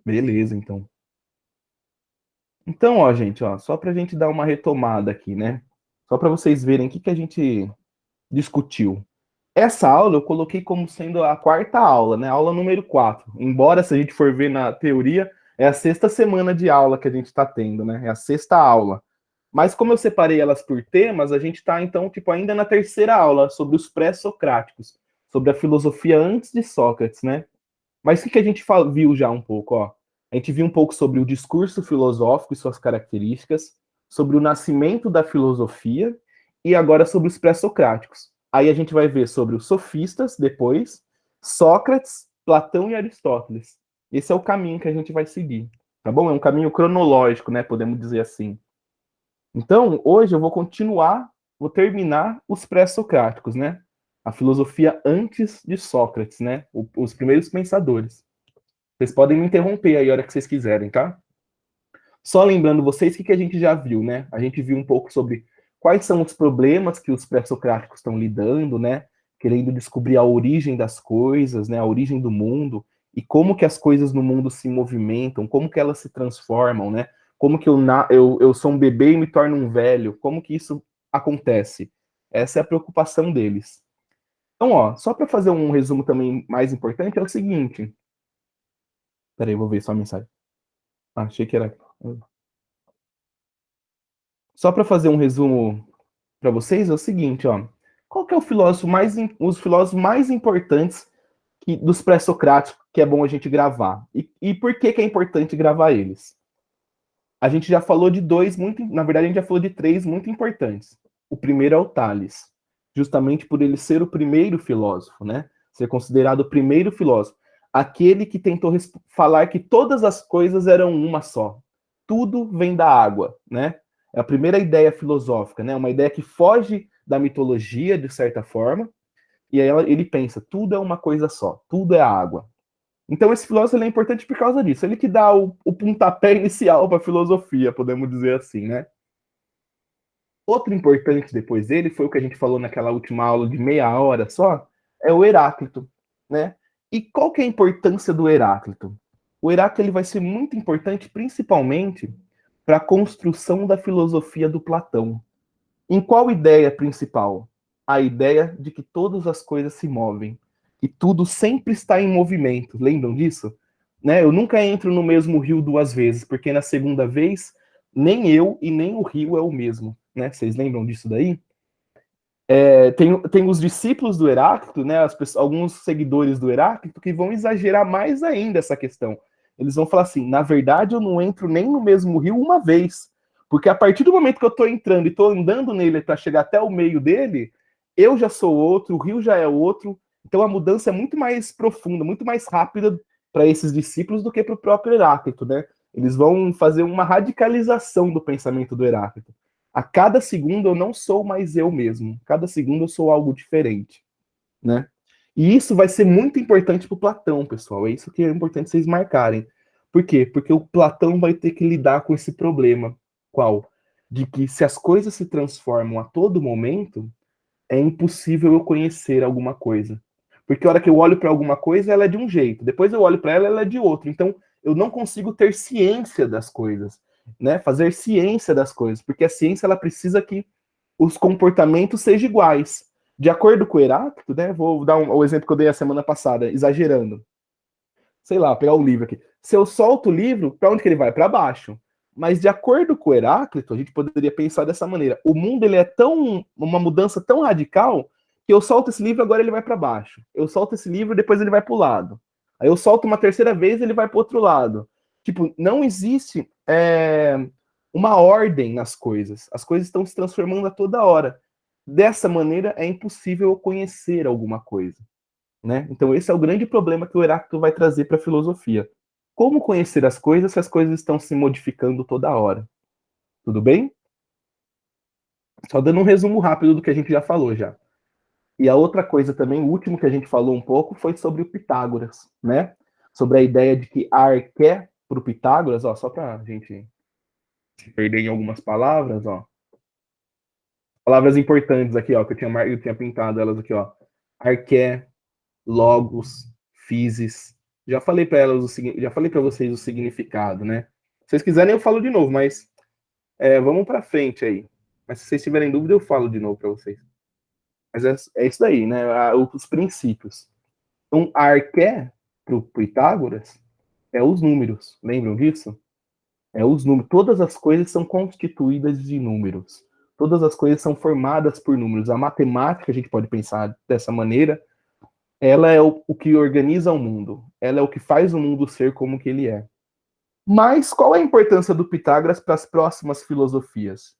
Beleza, então. Então, ó, gente, ó, só para a gente dar uma retomada aqui, né? Só para vocês verem o que a gente discutiu. Essa aula eu coloquei como sendo a quarta aula, né? Aula número 4. Embora, se a gente for ver na teoria, é a sexta semana de aula que a gente está tendo, né? É a sexta aula. Mas como eu separei elas por temas, a gente está, então, tipo, ainda na terceira aula, sobre os pré-socráticos, sobre a filosofia antes de Sócrates, né? Mas o que a gente viu já um pouco, ó? A gente viu um pouco sobre o discurso filosófico e suas características, sobre o nascimento da filosofia e agora sobre os pré-socráticos. Aí a gente vai ver sobre os sofistas depois, Sócrates, Platão e Aristóteles. Esse é o caminho que a gente vai seguir, tá bom? É um caminho cronológico, né? Podemos dizer assim. Então, hoje eu vou continuar, vou terminar os pré-socráticos, né? A filosofia antes de Sócrates, né? Os primeiros pensadores. Vocês podem me interromper aí a hora que vocês quiserem, tá? Só lembrando vocês o que a gente já viu, né? A gente viu um pouco sobre quais são os problemas que os pré-socráticos estão lidando, né? Querendo descobrir a origem das coisas, né? A origem do mundo e como que as coisas no mundo se movimentam, como que elas se transformam, né? Como que eu sou um bebê e me torno um velho, como que isso acontece? Essa é a preocupação deles. Então, ó, só para fazer um resumo também mais importante, é o seguinte. Peraí, vou ver só a mensagem. Ah, achei que era. Só para fazer um resumo para vocês, é o seguinte, ó. Qual que é o filósofo os filósofos mais importantes dos pré-socráticos que é bom a gente gravar? E por que é importante gravar eles? A gente já falou de dois muito, na verdade a gente já falou de três muito importantes. O primeiro é o Tales, justamente por ele ser o primeiro filósofo, né? Ser considerado o primeiro filósofo, aquele que tentou falar que todas as coisas eram uma só. Tudo vem da água, né? É a primeira ideia filosófica, né? Uma ideia que foge da mitologia de certa forma, e aí ele pensa, tudo é uma coisa só, tudo é água. Então, esse filósofo é importante por causa disso. Ele que dá o pontapé inicial para a filosofia, podemos dizer assim, né? Outro importante depois dele foi o que a gente falou naquela última aula de meia hora só, é o Heráclito, né? E qual que é a importância do Heráclito? O Heráclito ele vai ser muito importante principalmente para a construção da filosofia do Platão. Em qual ideia principal? A ideia de que todas as coisas se movem, que tudo sempre está em movimento. Lembram disso? Né? Eu nunca entro no mesmo rio duas vezes, porque na segunda vez nem eu e nem o rio é o mesmo. Né? Vocês lembram disso daí? Tem os discípulos do Heráclito, né, alguns seguidores do Heráclito, que vão exagerar mais ainda essa questão. Eles vão falar assim: na verdade, eu não entro nem no mesmo rio uma vez. Porque a partir do momento que eu estou entrando e estou andando nele para chegar até o meio dele, eu já sou outro, o rio já é outro. Então a mudança é muito mais profunda, muito mais rápida para esses discípulos do que para o próprio Heráclito, né? Eles vão fazer uma radicalização do pensamento do Heráclito. A cada segundo eu não sou mais eu mesmo. Cada segundo eu sou algo diferente, né? E isso vai ser muito importante para o Platão, pessoal. É isso que é importante vocês marcarem. Por quê? Porque o Platão vai ter que lidar com esse problema. Qual? De que se as coisas se transformam a todo momento, é impossível eu conhecer alguma coisa. Porque a hora que eu olho para alguma coisa, ela é de um jeito. Depois eu olho para ela, ela é de outro. Então, eu não consigo ter ciência das coisas, né? Fazer ciência das coisas, porque a ciência ela precisa que os comportamentos sejam iguais. De acordo com o Heráclito, né? Vou dar o exemplo que eu dei a semana passada, exagerando. Sei lá, pegar o livro aqui. Se eu solto o livro, para onde que ele vai? Para baixo. Mas de acordo com o Heráclito, a gente poderia pensar dessa maneira. O mundo ele é tão uma mudança tão radical que eu solto esse livro agora ele vai para baixo. Eu solto esse livro depois ele vai para o lado. Aí eu solto uma terceira vez ele vai para o outro lado. Tipo, não existe uma ordem nas coisas. As coisas estão se transformando a toda hora. Dessa maneira é impossível eu conhecer alguma coisa. Né? Então, esse é o grande problema que o Heráclito vai trazer para a filosofia. Como conhecer as coisas se as coisas estão se modificando toda hora? Tudo bem? Só dando um resumo rápido do que a gente já falou já. E a outra coisa também, o último que a gente falou um pouco, foi sobre o Pitágoras, né? Sobre a ideia de que arqué para o Pitágoras, ó, só para a gente se perder em algumas palavras, ó. Palavras importantes aqui, ó, que eu tinha pintado elas aqui, ó. Arqué, logos, physis, Já falei para elas já falei para vocês o significado, né? Se vocês quiserem, eu falo de novo, mas vamos para frente aí. Mas se vocês tiverem dúvida, eu falo de novo para vocês. Mas é isso daí, né? Os princípios. Então, arqué para o Pitágoras é os números. Lembram disso? É os números. Todas as coisas são constituídas de números. Todas as coisas são formadas por números. A matemática, a gente pode pensar dessa maneira, ela é o que organiza o mundo. Ela é o que faz o mundo ser como que ele é. Mas qual é a importância do Pitágoras para as próximas filosofias?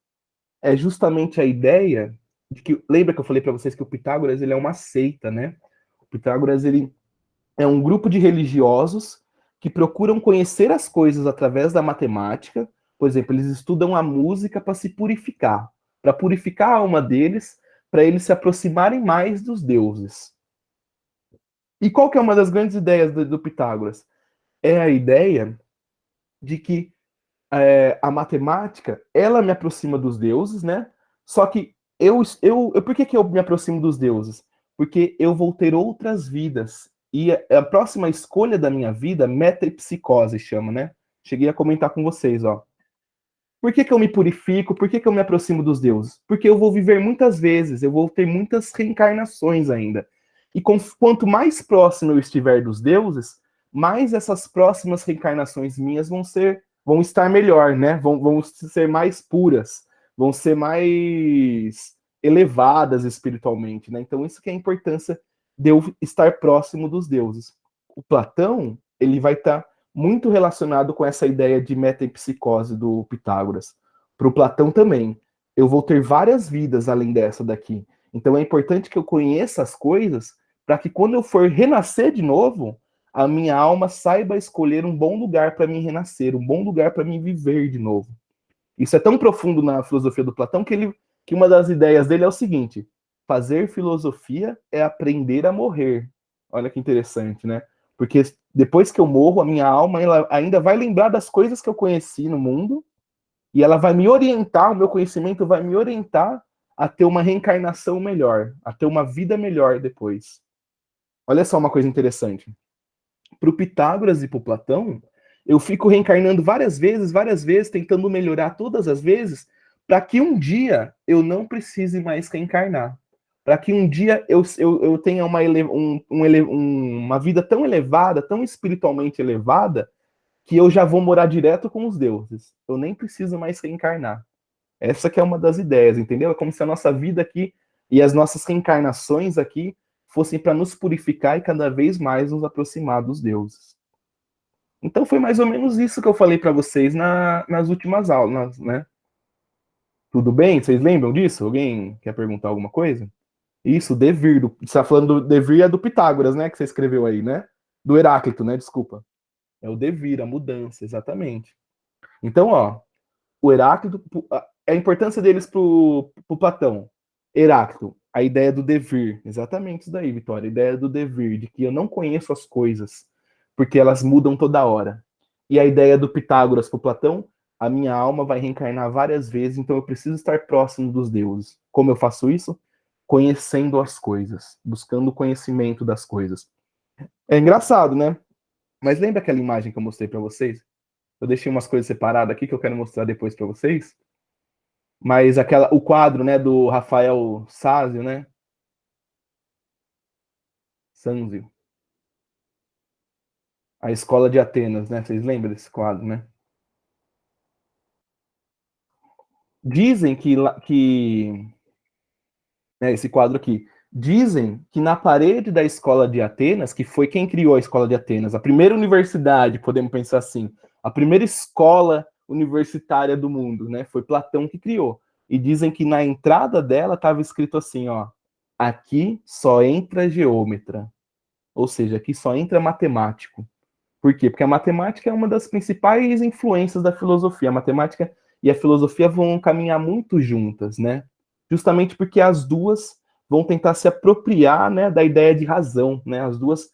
É justamente a ideia de que, lembra que eu falei para vocês que o Pitágoras ele é uma seita, né? O Pitágoras ele é um grupo de religiosos que procuram conhecer as coisas através da matemática. Por exemplo, eles estudam a música para se purificar, para purificar a alma deles, para eles se aproximarem mais dos deuses. E qual que é uma das grandes ideias do Pitágoras? É a ideia de que a matemática, ela me aproxima dos deuses, né? Só que por que que eu me aproximo dos deuses? Porque eu vou ter outras vidas. E a próxima escolha da minha vida, metapsicose chama, né? Cheguei a comentar com vocês, ó. Por que que eu me purifico? Por que que eu me aproximo dos deuses? Porque eu vou viver muitas vezes, eu vou ter muitas reencarnações ainda. E quanto mais próximo eu estiver dos deuses, mais essas próximas reencarnações minhas vão estar melhor, né? Vão ser mais puras, vão ser mais elevadas espiritualmente, né? Então isso que é a importância de eu estar próximo dos deuses. O Platão, ele vai estar muito relacionado com essa ideia de metempsicose do Pitágoras. Para o Platão também. Eu vou ter várias vidas além dessa daqui. Então é importante que eu conheça as coisas para que quando eu for renascer de novo, a minha alma saiba escolher um bom lugar para mim renascer, um bom lugar para mim viver de novo. Isso é tão profundo na filosofia do Platão que uma das ideias dele é o seguinte: fazer filosofia é aprender a morrer. Olha que interessante, né? Porque depois que eu morro, a minha alma ela ainda vai lembrar das coisas que eu conheci no mundo e ela vai me orientar, o meu conhecimento vai me orientar a ter uma reencarnação melhor, a ter uma vida melhor depois. Olha só uma coisa interessante. Para o Pitágoras e para o Platão, eu fico reencarnando várias vezes, tentando melhorar todas as vezes, para que um dia eu não precise mais reencarnar. Para que um dia eu tenha uma vida tão elevada, tão espiritualmente elevada, que eu já vou morar direto com os deuses. Eu nem preciso mais reencarnar. Essa que é uma das ideias, entendeu? É como se a nossa vida aqui e as nossas reencarnações aqui fossem para nos purificar e cada vez mais nos aproximar dos deuses. Então foi mais ou menos isso que eu falei para vocês nas últimas aulas, né? Tudo bem? Vocês lembram disso? Alguém quer perguntar alguma coisa? Isso, Devir. Você está falando do Devir é do Pitágoras, né? Que você escreveu aí, né? Do Heráclito, né? Desculpa. É o Devir, a mudança, exatamente. Então, ó, o Heráclito, a importância deles pro Platão. Heráclito, a ideia do devir. Exatamente isso daí, Vitória. A ideia do devir, de que eu não conheço as coisas, porque elas mudam toda hora. E a ideia do Pitágoras pro Platão, a minha alma vai reencarnar várias vezes, então eu preciso estar próximo dos deuses. Como eu faço isso? Conhecendo as coisas, buscando o conhecimento das coisas. É engraçado, né? Mas lembra aquela imagem que eu mostrei para vocês? Eu deixei umas coisas separadas aqui que eu quero mostrar depois para vocês. Mas o quadro, né, do Rafael Sázio, né? Sanzio. A Escola de Atenas, né? Vocês lembram desse quadro, né? Dizem esse quadro aqui. Dizem que na parede da Escola de Atenas, que foi quem criou a Escola de Atenas, a primeira universidade, podemos pensar assim, a primeira escola universitária do mundo, né? Foi Platão que criou. E dizem que na entrada dela estava escrito assim, ó, aqui só entra geômetra, ou seja, aqui só entra matemático. Por quê? Porque a matemática é uma das principais influências da filosofia. A matemática e a filosofia vão caminhar muito juntas, né? Justamente porque as duas vão tentar se apropriar, né, da ideia de razão, né? As duas,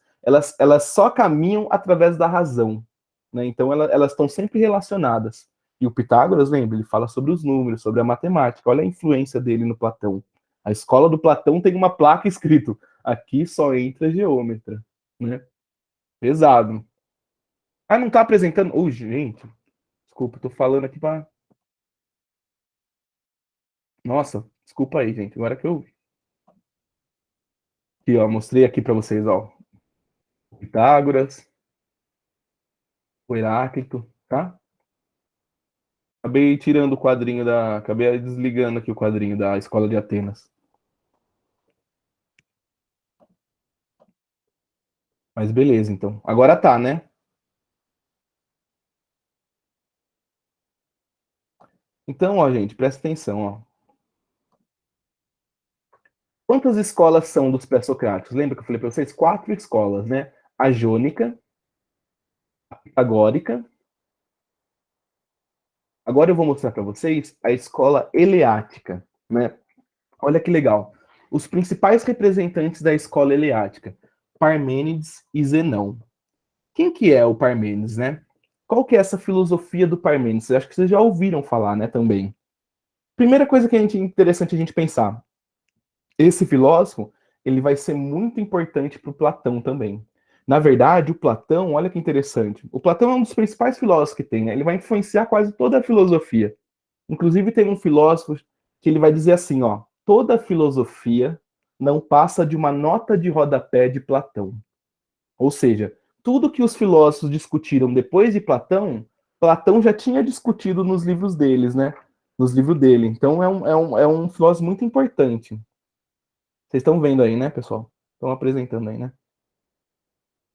elas só caminham através da razão, né? Então elas estão sempre relacionadas. E o Pitágoras, lembra, ele fala sobre os números, sobre a matemática. Olha a influência dele no Platão. A escola do Platão tem uma placa escrito: aqui só entra geômetra, né? Pesado. Ah, não tá apresentando. Gente, desculpa, tô falando aqui pra. Nossa, desculpa aí, gente. Agora que eu. Aqui, ó, mostrei aqui pra vocês, ó. Pitágoras, o Heráclito, tá? Acabei tirando o quadrinho da. Acabei desligando aqui o quadrinho da Escola de Atenas. Mas beleza, então. Agora tá, né? Então, ó, gente, presta atenção, ó. Quantas escolas são dos pré-socráticos? Lembra que eu falei para vocês? Quatro escolas, né? A jônica, a pitagórica. Agora eu vou mostrar para vocês a escola eleática, né? Olha que legal. Os principais representantes da escola eleática, Parmênides e Zenão. Quem que é o Parmênides, né? Qual que é essa filosofia do Parmênides? Eu acho que vocês já ouviram falar, né, também. Primeira coisa que é interessante a gente pensar, esse filósofo, ele vai ser muito importante para o Platão também. Na verdade, o Platão, olha que interessante, o Platão é um dos principais filósofos que tem, né? Ele vai influenciar quase toda a filosofia. Inclusive tem um filósofo que ele vai dizer assim, ó, toda filosofia não passa de uma nota de rodapé de Platão. Ou seja, tudo que os filósofos discutiram depois de Platão, Platão já tinha discutido nos livros deles, né? Nos livros dele. Então é um filósofo muito importante. Vocês estão vendo aí, né, pessoal? Estão apresentando aí, né?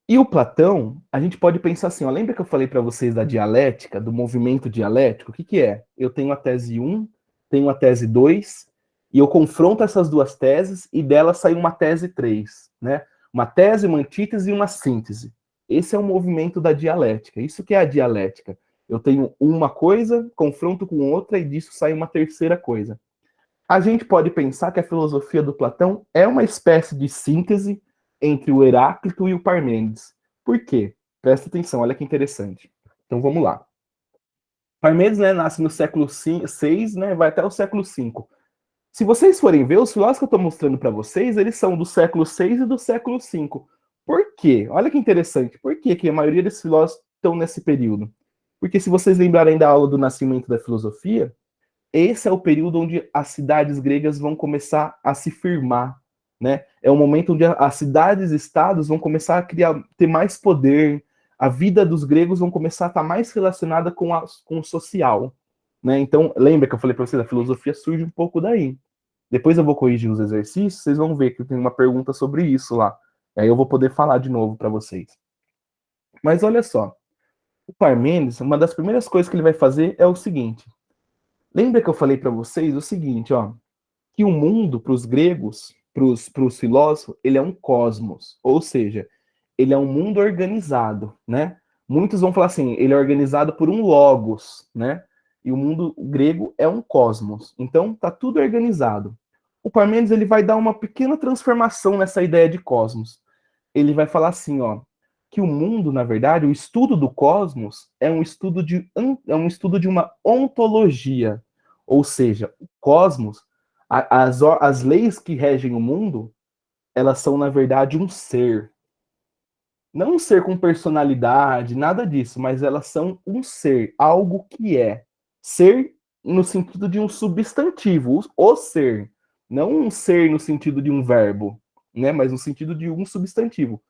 E o Platão, a gente pode pensar assim, ó, lembra que eu falei para vocês da dialética, do movimento dialético? O que que é? Eu tenho a tese 1, tenho a tese 2, e eu confronto essas duas teses e dela sai uma tese 3, né? Uma tese, uma antítese e uma síntese. Esse é o movimento da dialética. Isso que é a dialética. Eu tenho uma coisa, confronto com outra e disso sai uma terceira coisa. A gente pode pensar que a filosofia do Platão é uma espécie de síntese entre o Heráclito e o Parmênides. Por quê? Presta atenção, olha que interessante. Então vamos lá. Parmênides, né, nasce no século VI, né, vai até o século V. Se vocês forem ver, os filósofos que eu estou mostrando para vocês, eles são do século VI e do século V. Por quê? Olha que interessante. Por quê que a maioria desses filósofos estão nesse período? Porque se vocês lembrarem da aula do nascimento da filosofia, esse é o período onde as cidades gregas vão começar a se firmar, né? É o momento onde as cidades-estados vão começar a criar, ter mais poder, a vida dos gregos vão começar a estar mais relacionada com o social, né? Então, lembra que eu falei para vocês, a filosofia surge um pouco daí. Depois eu vou corrigir os exercícios, vocês vão ver que tem uma pergunta sobre isso lá. Aí eu vou poder falar de novo para vocês. Mas olha só, o Parmênides, uma das primeiras coisas que ele vai fazer é o seguinte. Lembra que eu falei para vocês o seguinte, ó, que o mundo para os gregos, para os filósofos, ele é um cosmos, ou seja, ele é um mundo organizado, né? Muitos vão falar assim, ele é organizado por um logos, né? E o mundo grego é um cosmos. Então tá tudo organizado. O Parmênides ele vai dar uma pequena transformação nessa ideia de cosmos. Ele vai falar assim, ó, que o mundo, na verdade, o estudo do cosmos é um estudo de uma ontologia, ou seja, o cosmos, as leis que regem o mundo, elas são, na verdade, um ser. Não um ser com personalidade, nada disso, mas elas são um ser, algo que é. Ser no sentido de um substantivo, o ser. Não um ser no sentido de um verbo, né? Mas no sentido de um substantivo.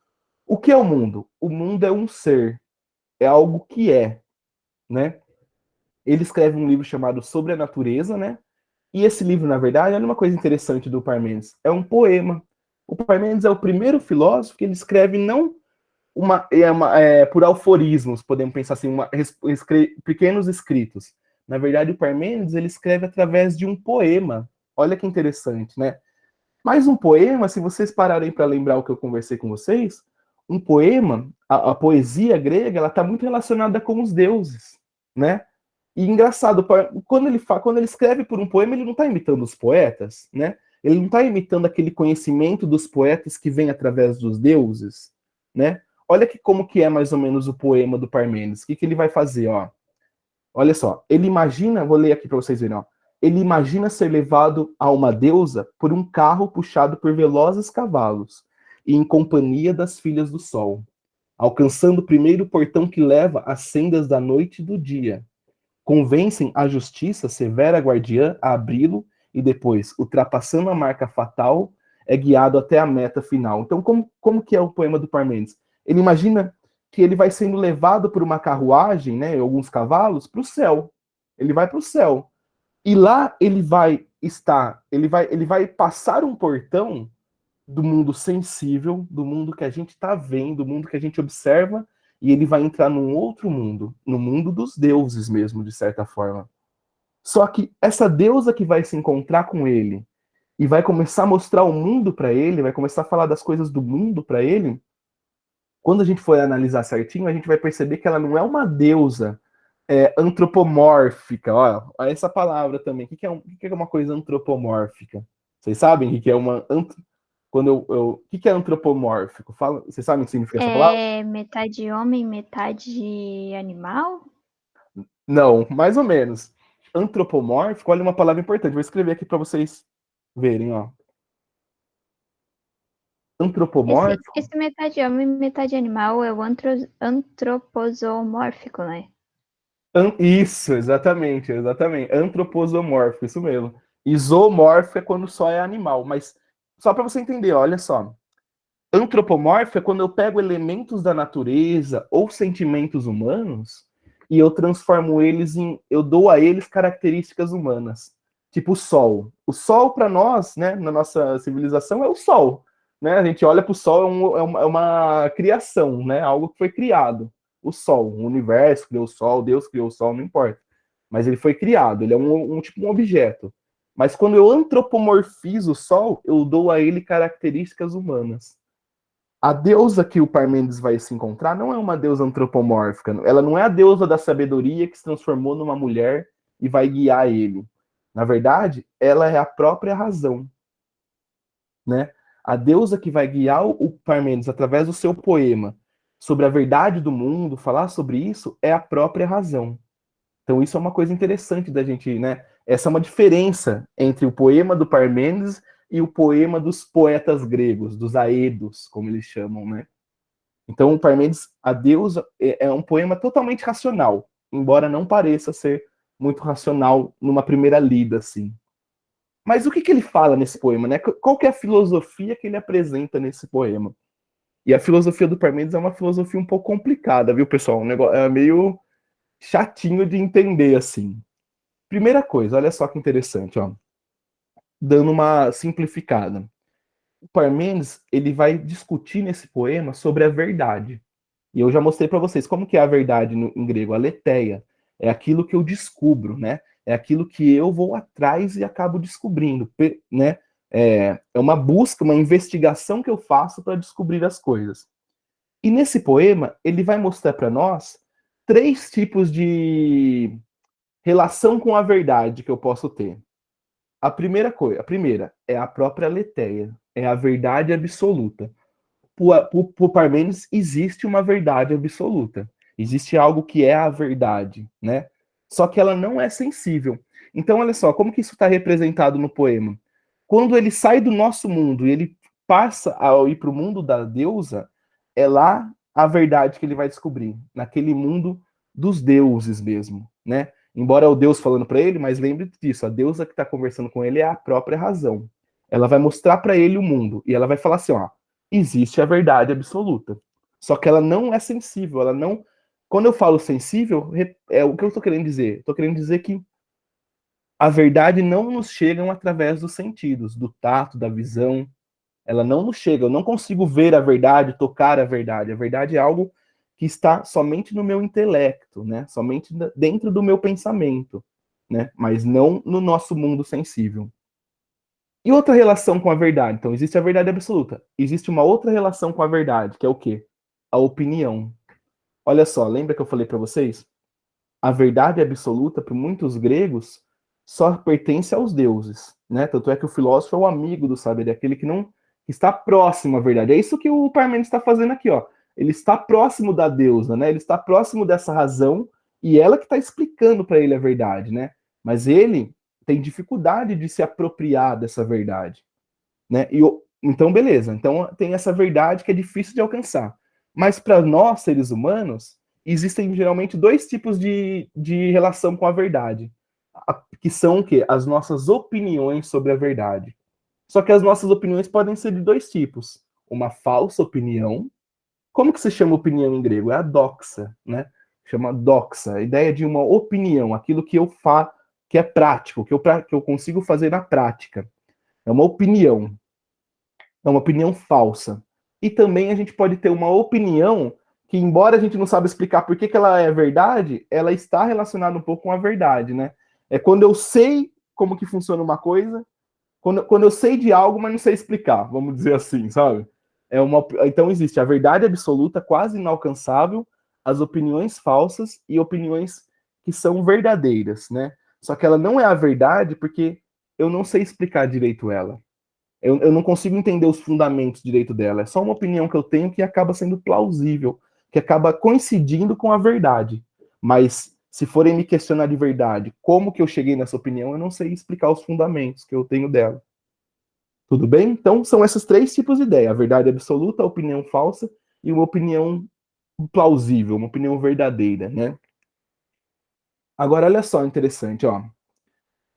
O que é o mundo? O mundo é um ser, é algo que é, né? Ele escreve um livro chamado Sobre a Natureza, né? E esse livro, na verdade, olha uma coisa interessante do Parmênides, é um poema. O Parmênides é o primeiro filósofo que ele escreve não por aforismos, podemos pensar assim, pequenos escritos. Na verdade, o Parmênides ele escreve através de um poema. Olha que interessante, né? Mas um poema, se vocês pararem para lembrar o que eu conversei com vocês, um poema, a poesia grega, ela está muito relacionada com os deuses, né? E engraçado, quando ele escreve por um poema, ele não está imitando os poetas, né? Ele não está imitando aquele conhecimento dos poetas que vem através dos deuses, né? Olha como que é mais ou menos o poema do Parmênides. O que ele vai fazer, ó? Olha só, ele imagina, vou ler aqui para vocês verem, ó. Ele imagina ser levado a uma deusa por um carro puxado por velozes cavalos e em companhia das filhas do sol. alcançando o primeiro portão que leva às sendas da noite e do dia. Convencem a justiça, severa guardiã, a abri-lo e depois, ultrapassando a marca fatal, é guiado até a meta final. Então, como que é o poema do Parmênides? Ele imagina que ele vai sendo levado por uma carruagem, né, alguns cavalos, para o céu. Ele vai para o céu. E lá ele vai passar um portão do mundo sensível, do mundo que a gente está vendo, do mundo que a gente observa, e ele vai entrar num outro mundo, no mundo dos deuses mesmo, de certa forma. Só que essa deusa que vai se encontrar com ele e vai começar a mostrar o mundo para ele, vai começar a falar das coisas do mundo para ele, quando a gente for analisar certinho, a gente vai perceber que ela não é uma deusa antropomórfica. Olha essa palavra também. O que é uma coisa antropomórfica? Vocês sabem o que é uma quando o que é antropomórfico? Fala, vocês sabem o que significa essa palavra? É metade homem, metade animal? Não, mais ou menos. Antropomórfico, olha uma palavra importante. Vou escrever aqui para vocês verem, ó. Antropomórfico. Esse metade homem, metade animal é o antroposomórfico, né? Isso, exatamente, exatamente. Antroposomórfico, isso mesmo. E zoomórfico é quando só é animal, mas só para você entender, olha só. Antropomórfico é quando eu pego elementos da natureza ou sentimentos humanos e eu transformo eles eu dou a eles características humanas. Tipo o sol. O sol para nós, né, na nossa civilização é o sol, né? A gente olha para o sol é uma criação, né? Algo que foi criado. O sol, o universo criou o sol, Deus criou o sol, não importa. Mas ele foi criado, ele é tipo um objeto. Mas quando eu antropomorfizo o sol, eu dou a ele características humanas. A deusa que o Parmênides vai se encontrar não é uma deusa antropomórfica. Ela não é a deusa da sabedoria que se transformou numa mulher e vai guiar ele. Na verdade, ela é a própria razão, né? A deusa que vai guiar o Parmênides através do seu poema sobre a verdade do mundo, falar sobre isso, é a própria razão. Então isso é uma coisa interessante da gente, né? Essa é uma diferença entre o poema do Parmênides e o poema dos poetas gregos, dos aedos, como eles chamam, né? Então, o Parmênides, a deusa, é um poema totalmente racional, embora não pareça ser muito racional numa primeira lida, assim. Mas o que ele fala nesse poema, né? Qual que é a filosofia que ele apresenta nesse poema? E a filosofia do Parmênides é uma filosofia um pouco complicada, viu, pessoal? Um negócio, é meio chatinho de entender, assim. Primeira coisa, olha só que interessante, ó. Dando uma simplificada. O Parmênides, ele vai discutir nesse poema sobre a verdade. E eu já mostrei para vocês como que é a verdade em grego, aletheia. É aquilo que eu descubro, né? É aquilo que eu vou atrás e acabo descobrindo, né? É uma busca, uma investigação que eu faço para descobrir as coisas. E nesse poema, ele vai mostrar para nós três tipos de relação com a verdade que eu posso ter. A primeira é a própria aletheia, é a verdade absoluta. Por Parmênides existe uma verdade absoluta. Existe algo que é a verdade, né? Só que ela não é sensível. Então, olha só, como que isso está representado no poema? Quando ele sai do nosso mundo e ele passa a ir para o mundo da deusa, é lá a verdade que ele vai descobrir, naquele mundo dos deuses mesmo, né? Embora é o Deus falando para ele, mas lembre disso, a deusa que está conversando com ele é a própria razão. Ela vai mostrar para ele o mundo e ela vai falar assim, ó, existe a verdade absoluta. Só que ela não é sensível, ela não. Quando eu falo sensível, é o que eu estou querendo dizer. Estou querendo dizer que a verdade não nos chega através dos sentidos, do tato, da visão. Ela não nos chega. Eu não consigo ver a verdade, tocar a verdade. A verdade é algo que está somente no meu intelecto, né? Somente dentro do meu pensamento, né? Mas não no nosso mundo sensível. E outra relação com a verdade? Então, existe a verdade absoluta. Existe uma outra relação com a verdade, que é o quê? A opinião. Olha só, lembra que eu falei para vocês? A verdade absoluta, para muitos gregos, só pertence aos deuses, né? Tanto é que o filósofo é o amigo do saber, é aquele que não que está próximo à verdade. É isso que o Parmênides está fazendo aqui, ó. Ele está próximo da deusa, né? Ele está próximo dessa razão e ela que está explicando para ele a verdade, né? Mas ele tem dificuldade de se apropriar dessa verdade, né? Então, beleza. Então, tem essa verdade que é difícil de alcançar. Mas para nós, seres humanos, existem geralmente dois tipos de relação com a verdade, que são o quê? As nossas opiniões sobre a verdade. Só que as nossas opiniões podem ser de dois tipos. Uma falsa opinião. Como que se chama opinião em grego? É a doxa, né? Chama doxa, a ideia de uma opinião, aquilo que eu faço, que é prático, que eu consigo fazer na prática. É uma opinião falsa. E também a gente pode ter uma opinião que, embora a gente não saiba explicar por que ela é verdade, ela está relacionada um pouco com a verdade, né? É quando eu sei como que funciona uma coisa, quando eu sei de algo, mas não sei explicar, vamos dizer assim, sabe? Então existe a verdade absoluta, quase inalcançável, as opiniões falsas e opiniões que são verdadeiras, né? Só que ela não é a verdade porque eu não sei explicar direito ela. Eu não consigo entender os fundamentos direito dela. É só uma opinião que eu tenho que acaba sendo plausível, que acaba coincidindo com a verdade. Mas se forem me questionar de verdade, como que eu cheguei nessa opinião, eu não sei explicar os fundamentos que eu tenho dela. Tudo bem? Então, são esses três tipos de ideia: a verdade absoluta, a opinião falsa e uma opinião plausível, uma opinião verdadeira, né? Agora, olha só, interessante, ó.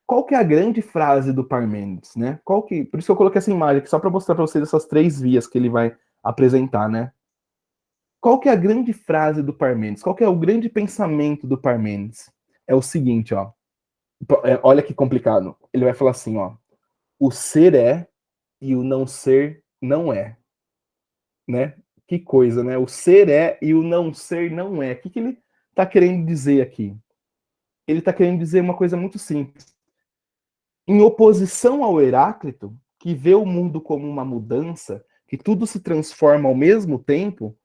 Qual que é a grande frase do Parmênides, né? Por isso que eu coloquei essa imagem aqui, só para mostrar para vocês essas três vias que ele vai apresentar, né? Qual que é a grande frase do Parmênides? Qual que é o grande pensamento do Parmênides? É o seguinte, ó. Olha que complicado. Ele vai falar assim, ó. O ser é e o não ser não é, né? Que coisa, né? O ser é e o não ser não é. O que ele está querendo dizer aqui? Ele está querendo dizer uma coisa muito simples. Em oposição ao Heráclito, que vê o mundo como uma mudança, que tudo se transforma ao mesmo tempo,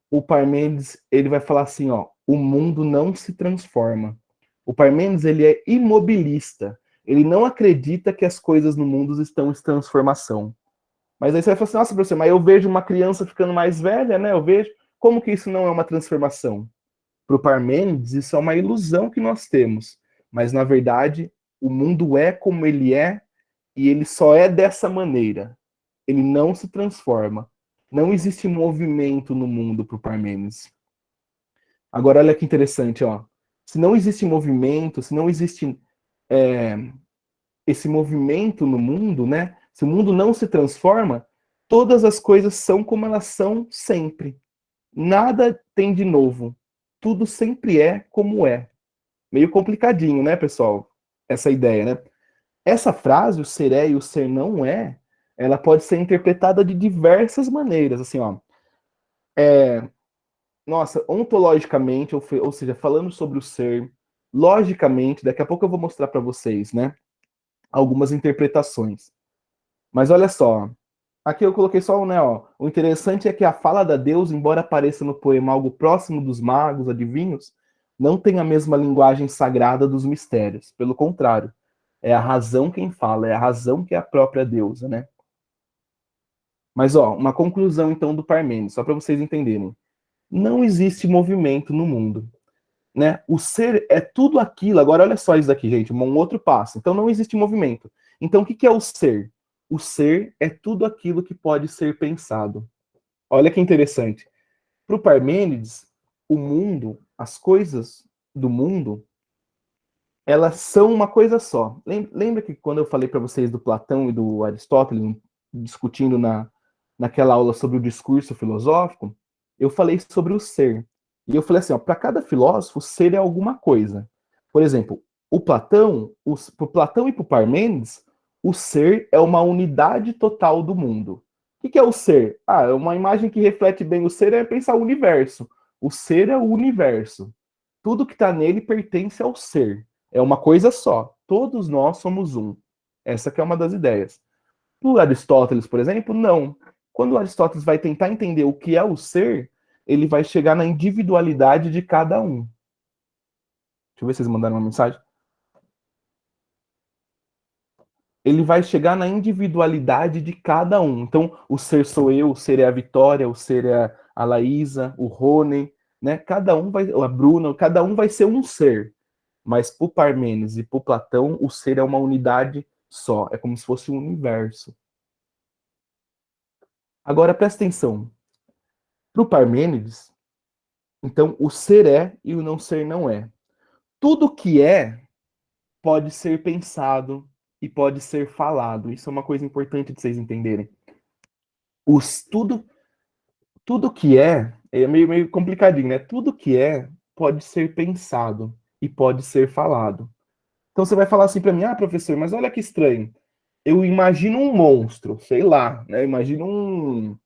o Parmênides ele vai falar assim, ó, o mundo não se transforma. O Parmênides ele é imobilista. Ele não acredita que as coisas no mundo estão em transformação. Mas aí você vai falar assim, nossa, professor, mas eu vejo uma criança ficando mais velha, né? Eu vejo. Como que isso não é uma transformação? Para o Parmênides, isso é uma ilusão que nós temos. Mas, na verdade, o mundo é como ele é e ele só é dessa maneira. Ele não se transforma. Não existe movimento no mundo para o Parmênides. Agora, olha que interessante, ó. Se não existe movimento, se não existe é, esse movimento no mundo, né? Se o mundo não se transforma, todas as coisas são como elas são sempre. Nada tem de novo. Tudo sempre é como é. Meio complicadinho, né, pessoal? Essa ideia, né? Essa frase, o ser é e o ser não é, ela pode ser interpretada de diversas maneiras. Assim, ó. Nossa, ontologicamente, ou seja, falando sobre o ser, logicamente, daqui a pouco eu vou mostrar para vocês, né? Algumas interpretações. Mas olha só, aqui eu coloquei só, né, ó. O interessante é que a fala da Deus, embora apareça no poema algo próximo dos magos, adivinhos, não tem a mesma linguagem sagrada dos mistérios. Pelo contrário, é a razão quem fala, é a razão que é a própria deusa, né? Mas, ó, uma conclusão então do Parmênides, só para vocês entenderem. Não existe movimento no mundo, né? O ser é tudo aquilo. Agora, olha só isso daqui, gente, um outro passo. Então, não existe movimento. Então, o que é o ser? O ser é tudo aquilo que pode ser pensado. Olha que interessante. Para o Parmênides, o mundo, as coisas do mundo, elas são uma coisa só. Lembra que quando eu falei para vocês do Platão e do Aristóteles discutindo naquela aula sobre o discurso filosófico, eu falei sobre o ser. E eu falei assim, para cada filósofo, o ser é alguma coisa. Por exemplo, para o Platão e para o Parmênides, o ser é uma unidade total do mundo. O que é o ser? Ah, é uma imagem que reflete bem o ser é pensar o universo. O ser é o universo. Tudo que está nele pertence ao ser. É uma coisa só. Todos nós somos um. Essa que é uma das ideias. O Aristóteles, por exemplo, não. Quando o Aristóteles vai tentar entender o que é o ser, ele vai chegar na individualidade de cada um. Deixa eu ver se vocês mandaram uma mensagem. Ele vai chegar na individualidade de cada um. Então, o ser sou eu, o ser é a Vitória, o ser é a Laísa, o Rony, né? Cada um vai, a Bruna, cada um vai ser um ser. Mas para o Parmênides e para o Platão, o ser é uma unidade só. É como se fosse um universo. Agora, presta atenção. Para o Parmênides, então, o ser é e o não ser não é. Tudo que é pode ser pensado e pode ser falado. Isso é uma coisa importante de vocês entenderem. Tudo, tudo que é meio complicadinho, né? Tudo que é pode ser pensado e pode ser falado. Então você vai falar assim para mim, ah, professor, mas olha que estranho. Eu imagino um monstro, sei lá, né? Imagino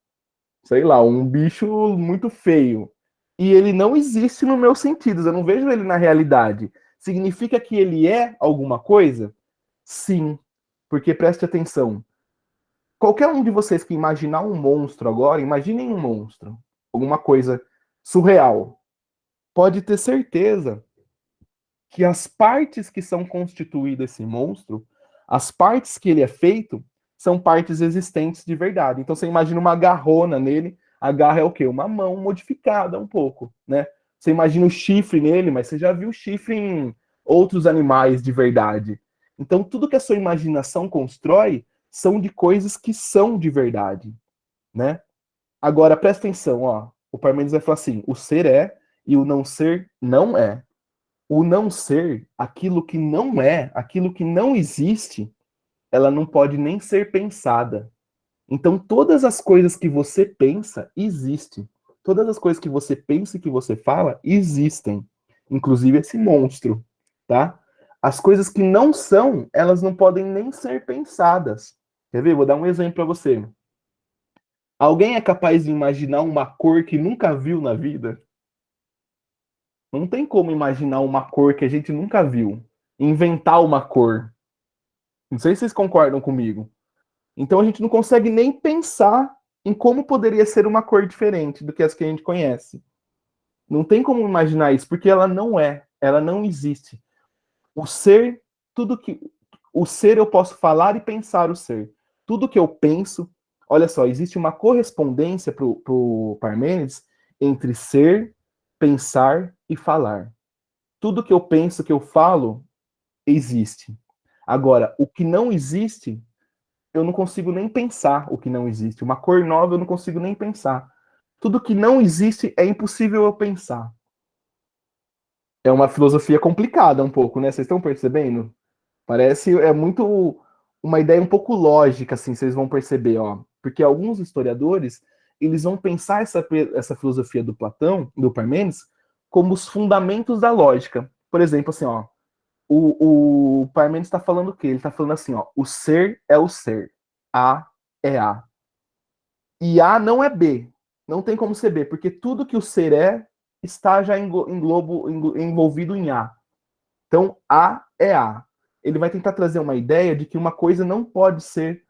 sei lá, um bicho muito feio. E ele não existe no meus sentidos, eu não vejo ele na realidade. Significa que ele é alguma coisa? Sim, porque preste atenção. Qualquer um de vocês que imaginar um monstro agora, imaginem um monstro, alguma coisa surreal. Pode ter certeza que as partes que são constituídas esse monstro, as partes que ele é feito, são partes existentes de verdade. Então você imagina uma garrona nele, a garra é o quê? Uma mão modificada um pouco, né? Você imagina o chifre nele, mas você já viu chifre em outros animais de verdade. Então tudo que a sua imaginação constrói são de coisas que são de verdade, né? Agora presta atenção, ó. O Parmênides vai falar assim: o ser é e o não ser não é. O não ser, aquilo que não existe, ela não pode nem ser pensada. Então, todas as coisas que você pensa, existem. Todas as coisas que você pensa e que você fala, existem. Inclusive esse monstro, tá? As coisas que não são, elas não podem nem ser pensadas. Quer ver? Vou dar um exemplo para você. Alguém é capaz de imaginar uma cor que nunca viu na vida? Não tem como imaginar uma cor que a gente nunca viu. Inventar uma cor. Não sei se vocês concordam comigo. Então a gente não consegue nem pensar em como poderia ser uma cor diferente do que as que a gente conhece. Não tem como imaginar isso, porque ela não é, ela não existe. O ser, tudo que. O ser eu posso falar e pensar o ser. Tudo que eu penso, olha só, existe uma correspondência para o Parmênides entre ser, pensar e falar. Tudo que eu penso, que eu falo, existe. Agora, o que não existe, eu não consigo nem pensar o que não existe. Uma cor nova eu não consigo nem pensar. Tudo que não existe é impossível eu pensar. É uma filosofia complicada um pouco, né? Vocês estão percebendo? Parece é muito uma ideia um pouco lógica, assim, vocês vão perceber, ó. Porque alguns historiadores, eles vão pensar essa filosofia do Platão, do Parmênides, como os fundamentos da lógica. Por exemplo, assim, ó, o Parmênides está falando o quê? Ele está falando assim, ó, o ser é o ser, A é A. E A não é B. Não tem como ser B, porque tudo que o ser é está já envolvido em A. Então, A é A. Ele vai tentar trazer uma ideia de que uma coisa não pode ser.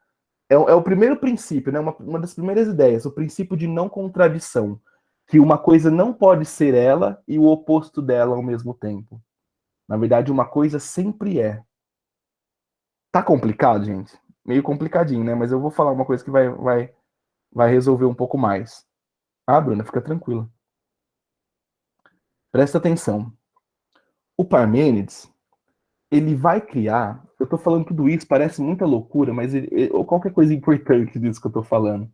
É o primeiro princípio, né? Uma das primeiras ideias, o princípio de não contradição. Que uma coisa não pode ser ela e o oposto dela ao mesmo tempo. Na verdade, uma coisa sempre é. Tá complicado, gente? Meio complicadinho, né? Mas eu vou falar uma coisa que vai resolver um pouco mais. Ah, Bruna, fica tranquila. Presta atenção. O Parmênides, ele vai criar. Eu tô falando tudo isso, parece muita loucura, mas ou qualquer coisa importante disso que eu tô falando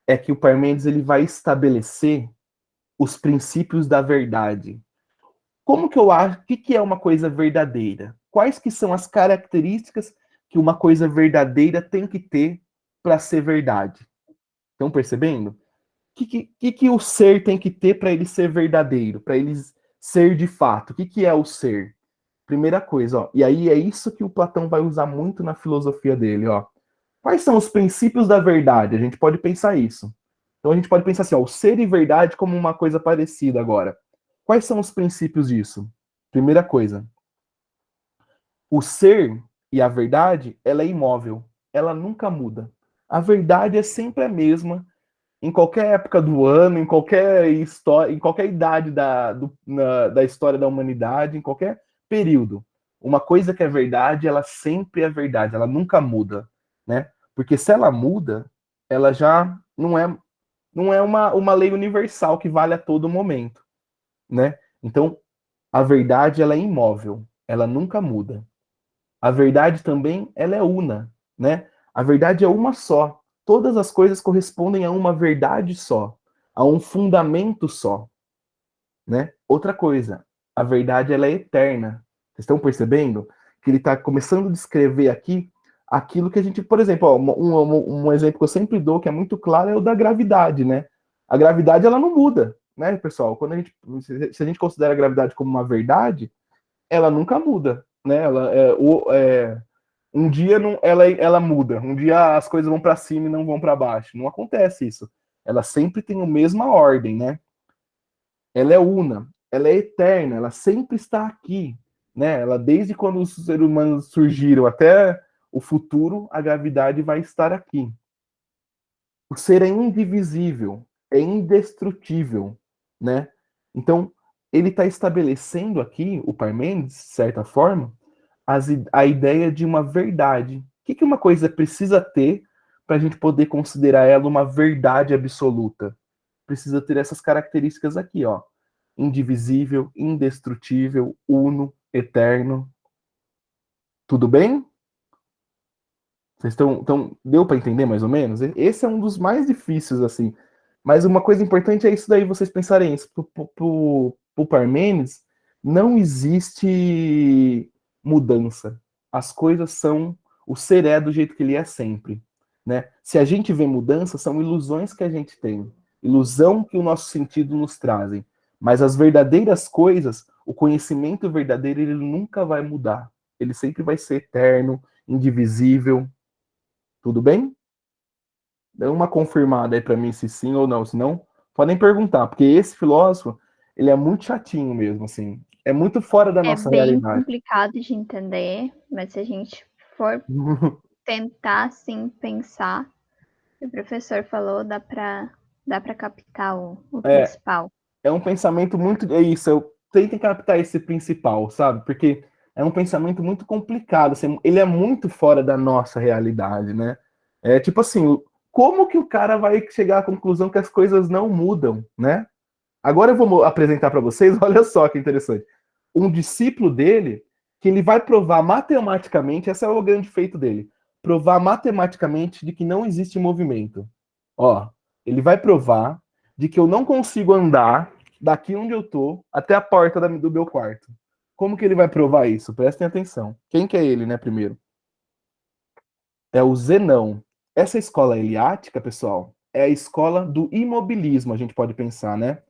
é que o Parmênides ele vai estabelecer os princípios da verdade. Como que eu acho? O que que é uma coisa verdadeira? Quais que são as características que uma coisa verdadeira tem que ter para ser verdade? Estão percebendo? O que o ser tem que ter para ele ser verdadeiro, para ele ser de fato? O que é o ser? Primeira coisa, ó. E aí é isso que o Platão vai usar muito na filosofia dele, ó. Quais são os princípios da verdade? A gente pode pensar isso. Então a gente pode pensar assim, ó, o ser e verdade como uma coisa parecida agora. Quais são os princípios disso? Primeira coisa, o ser e a verdade, ela é imóvel. Ela nunca muda. A verdade é sempre a mesma em qualquer época do ano, em qualquer história, em qualquer idade da história da humanidade, em qualquer período. Uma coisa que é verdade, ela sempre é verdade, ela nunca muda, né? Porque se ela muda, ela já não é uma lei universal que vale a todo momento, né? Então, a verdade ela é imóvel, ela nunca muda. A verdade também, ela é una, né? A verdade é uma só. Todas as coisas correspondem a uma verdade só. Há um fundamento só, né? Outra coisa, a verdade ela é eterna. Vocês estão percebendo que ele está começando a descrever aqui aquilo que a gente, por exemplo, ó, um exemplo que eu sempre dou, que é muito claro, é o da gravidade, né? A gravidade ela não muda, né, pessoal? Quando a gente, se a gente considera a gravidade como uma verdade, ela nunca muda, né? Um dia não, ela muda, um dia as coisas vão para cima e não vão para baixo. Não acontece isso. Ela sempre tem a mesma ordem, né? Ela é una, ela é eterna, ela sempre está aqui, né? Ela desde quando os seres humanos surgiram até o futuro, a gravidade vai estar aqui. O ser é indivisível, é indestrutível, né? Então, ele está estabelecendo aqui, o Parmênides, de certa forma, a ideia de uma verdade. O que uma coisa precisa ter para a gente poder considerar ela uma verdade absoluta? Precisa ter essas características aqui, ó. Indivisível, indestrutível, uno, eterno. Tudo bem? Vocês deu para entender mais ou menos? Esse é um dos mais difíceis, assim. Mas uma coisa importante é isso daí, vocês pensarem isso. Pro Parmênides, não existe mudança. As coisas são... O ser é do jeito que ele é sempre. Né? Se a gente vê mudança, são ilusões que a gente tem. Ilusão que o nosso sentido nos trazem. Mas as verdadeiras coisas, o conhecimento verdadeiro, ele nunca vai mudar. Ele sempre vai ser eterno, indivisível. Tudo bem? Dá uma confirmada aí para mim se sim ou não. Se não, podem perguntar, porque esse filósofo, ele é muito chatinho mesmo, assim. É muito fora da É nossa bem realidade. complicado de entender, mas se a gente for tentar, assim, pensar, o professor falou, dá pra captar o É, principal. é um pensamento muito. É isso, eu tento captar esse principal, sabe? Porque é um pensamento muito complicado. Assim, ele é muito fora da nossa realidade, né? É tipo assim, como que o cara vai chegar à conclusão que as coisas não mudam, né? Agora eu vou apresentar para vocês, olha só que interessante. Um discípulo dele, que ele vai provar matematicamente, esse é o grande feito dele, provar matematicamente de que não existe movimento. Ó, ele vai provar de que eu não consigo andar daqui onde eu tô até a porta do meu quarto. Como que ele vai provar isso? Prestem atenção. Quem que é ele, né, primeiro? É o Zenão. Essa escola eliática, pessoal, é a escola do imobilismo, a gente pode pensar, né?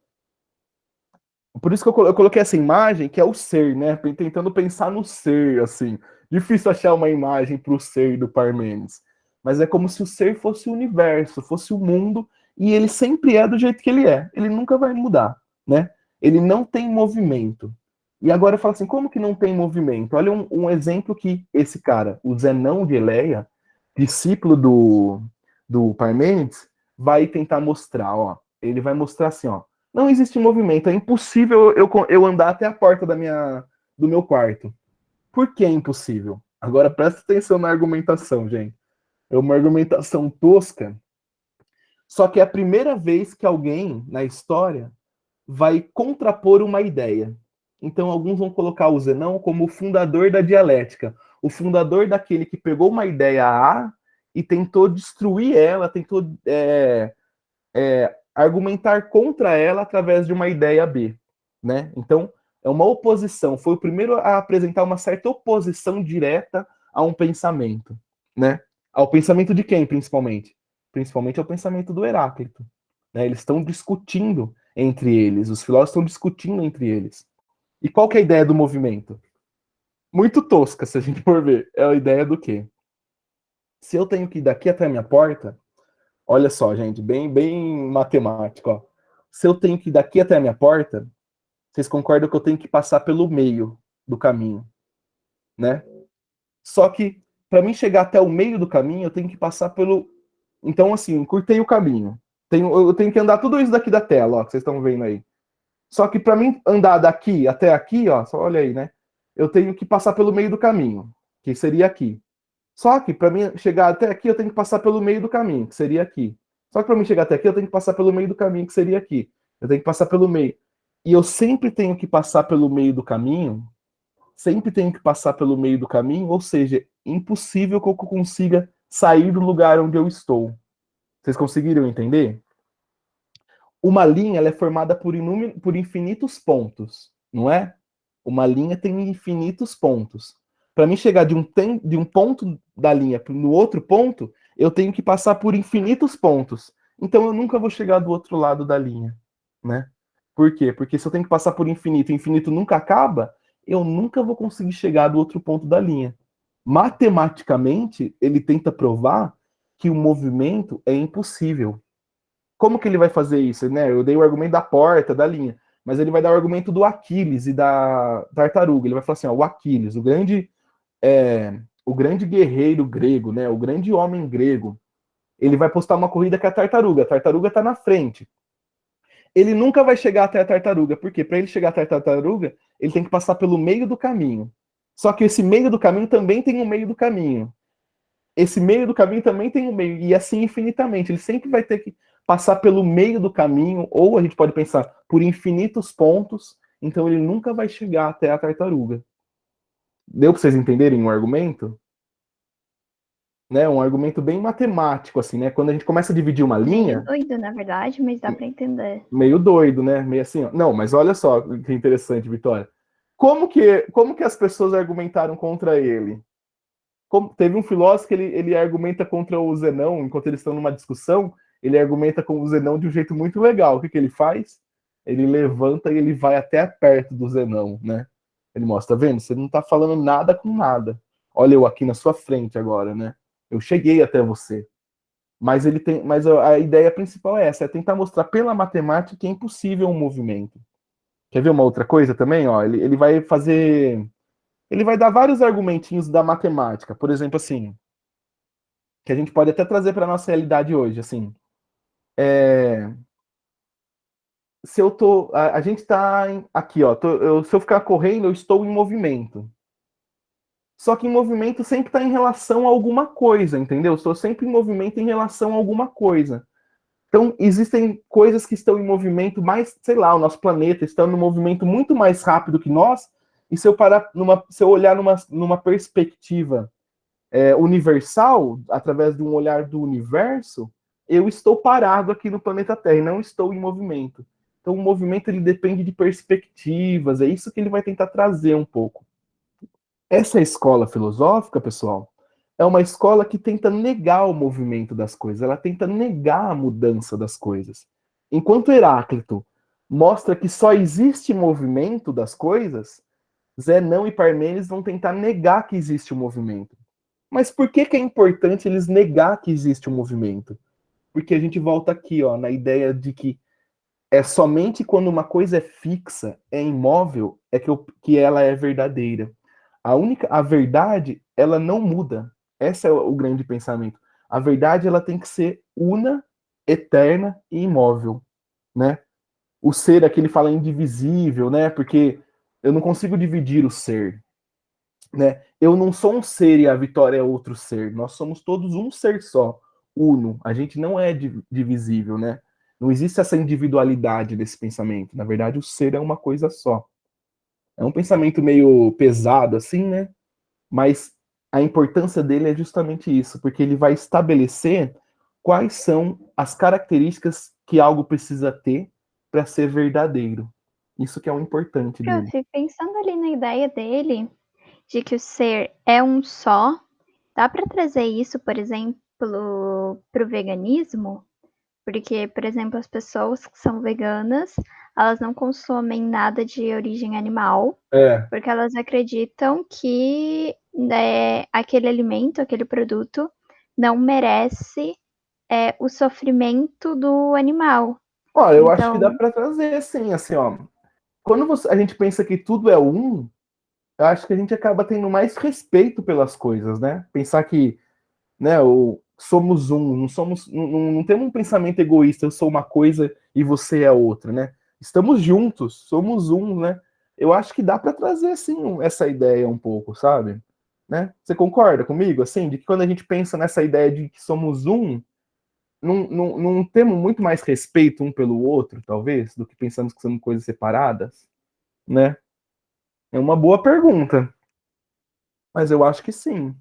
Por isso que eu coloquei essa imagem, que é o ser, né? Tentando pensar no ser, assim. Difícil achar uma imagem para o ser do Parmênides. Mas é como se o ser fosse o universo, fosse o mundo, e ele sempre é do jeito que ele é. Ele nunca vai mudar, né? Ele não tem movimento. E agora eu falo assim, como que não tem movimento? Olha um exemplo que esse cara, o Zenão de Eleia, discípulo do Parmênides, vai tentar mostrar, ó. Ele vai mostrar assim, ó. Não existe movimento, é impossível eu andar até a porta do meu quarto. Por que é impossível? Agora presta atenção na argumentação, gente. É uma argumentação tosca, só que é a primeira vez que alguém na história vai contrapor uma ideia. Então, alguns vão colocar o Zenão como o fundador da dialética, o fundador daquele que pegou uma ideia A e tentou destruir ela, tentou argumentar contra ela através de uma ideia B, né? Então, é uma oposição. Foi o primeiro a apresentar uma certa oposição direta a um pensamento, né? Ao pensamento de quem, principalmente? Principalmente ao pensamento do Heráclito. Né? Eles estão discutindo entre eles, os filósofos estão discutindo entre eles. E qual que é a ideia do movimento? Muito tosca, se a gente for ver. É a ideia do quê? Se eu tenho que ir daqui até a minha porta, olha só, gente, bem matemático, ó. Se eu tenho que ir daqui até a minha porta, vocês concordam que eu tenho que passar pelo meio do caminho, né? Só que para mim chegar até o meio do caminho, eu tenho que passar pelo. Então, assim, encurtei o caminho. Eu tenho que andar tudo isso daqui da tela, ó, que vocês estão vendo aí. Só que para mim andar daqui até aqui, ó, só olha aí, né? Eu tenho que passar pelo meio do caminho, que seria aqui. Só que para mim chegar até aqui, eu tenho que passar pelo meio do caminho, que seria aqui. Só que para mim chegar até aqui, eu tenho que passar pelo meio do caminho, que seria aqui. Eu tenho que passar pelo meio. E eu sempre tenho que passar pelo meio do caminho, sempre tenho que passar pelo meio do caminho, ou seja, impossível que eu consiga sair do lugar onde eu estou. Vocês conseguiram entender? uma linha ela é formada por infinitos pontos, não é? Uma linha tem infinitos pontos. Para mim chegar de um ponto da linha no outro ponto, eu tenho que passar por infinitos pontos. Então eu nunca vou chegar do outro lado da linha, né? Por quê? Porque se eu tenho que passar por infinito, e infinito nunca acaba, eu nunca vou conseguir chegar do outro ponto da linha. Matematicamente, ele tenta provar que o movimento é impossível. Como que ele vai fazer isso? Né? Eu dei o argumento da porta, da linha, mas ele vai dar o argumento do Aquiles e da tartaruga. Ele vai falar assim: ó, o Aquiles, o grande guerreiro grego, né? O grande homem grego, ele vai postar uma corrida com a tartaruga está na frente. Ele nunca vai chegar até a tartaruga, porque para ele chegar até a tartaruga, ele tem que passar pelo meio do caminho. Só que esse meio do caminho também tem um meio do caminho. Esse meio do caminho também tem um meio, e assim infinitamente. Ele sempre vai ter que passar pelo meio do caminho, ou a gente pode pensar por infinitos pontos, então ele nunca vai chegar até a tartaruga. Deu para vocês entenderem o argumento? Né? Um argumento bem matemático, assim, né? Quando a gente começa a dividir uma Meio linha, doido, na verdade, mas dá para entender. meio doido, né? Meio assim, ó. Não, mas olha só que interessante, Vitória. Como que as pessoas argumentaram contra ele? Teve um filósofo que ele argumenta contra o Zenão, enquanto eles estão numa discussão, ele argumenta com o Zenão de um jeito muito legal. O que ele faz? Ele levanta e ele vai até perto do Zenão, né? Ele mostra, tá vendo? Você não tá falando nada com nada. Olha eu aqui na sua frente agora, né? Eu cheguei até você. Mas a ideia principal é essa, é tentar mostrar pela matemática que é impossível um movimento. Quer ver uma outra coisa também? Ó, ele vai fazer. Ele vai dar vários argumentinhos da matemática. Por exemplo, assim, que a gente pode até trazer para a nossa realidade hoje, assim. Se eu tô. A gente tá aqui, ó. Se eu ficar correndo, eu estou em movimento. Só que em movimento sempre está em relação a alguma coisa, entendeu? Estou sempre em movimento em relação a alguma coisa. Então, existem coisas que estão em movimento mais, sei lá, o nosso planeta está em movimento muito mais rápido que nós, e se eu olhar numa perspectiva universal, através de um olhar do universo, eu estou parado aqui no planeta Terra e não estou em movimento. Então, o movimento ele depende de perspectivas, é isso que ele vai tentar trazer um pouco. Essa escola filosófica, pessoal, é uma escola que tenta negar o movimento das coisas, ela tenta negar a mudança das coisas. Enquanto Heráclito mostra que só existe movimento das coisas, Zenão e Parmênides vão tentar negar que existe o movimento. Mas por que é importante eles negar que existe um movimento? Porque a gente volta aqui, ó, na ideia de que é somente quando uma coisa é fixa, é imóvel, que ela é verdadeira. A verdade, ela não muda. Esse é o grande pensamento. A verdade, ela tem que ser una, eterna e imóvel, né? O ser aqui ele fala indivisível, né? Porque eu não consigo dividir o ser, né? Eu não sou um ser e a Vitória é outro ser. Nós somos todos um ser só, uno. A gente não é divisível, né? Não existe essa individualidade desse pensamento. Na verdade, o ser é uma coisa só. É um pensamento meio pesado, assim, né? Mas a importância dele é justamente isso, porque ele vai estabelecer quais são as características que algo precisa ter para ser verdadeiro. Isso que é o importante dele. Pronto, e pensando ali na ideia dele, de que o ser é um só, dá para trazer isso, por exemplo, para o veganismo? Porque, por exemplo, as pessoas que são veganas, elas não consomem nada de origem animal, É, porque elas acreditam que aquele alimento, aquele produto, não merece o sofrimento do animal. ó, eu acho que dá Então, para trazer, sim, assim, ó. Quando a gente pensa que tudo é um, eu acho que a gente acaba tendo mais respeito pelas coisas, né? Pensar que, né, somos um, não temos um pensamento egoísta, eu sou uma coisa e você é outra, né? Estamos juntos, somos um, né? Eu acho que dá para trazer, assim, essa ideia um pouco, sabe? Né? Você concorda comigo, assim, de que quando a gente pensa nessa ideia de que somos um, não temos muito mais respeito um pelo outro, talvez, do que pensamos que somos coisas separadas, né? É uma boa pergunta, mas eu acho que sim,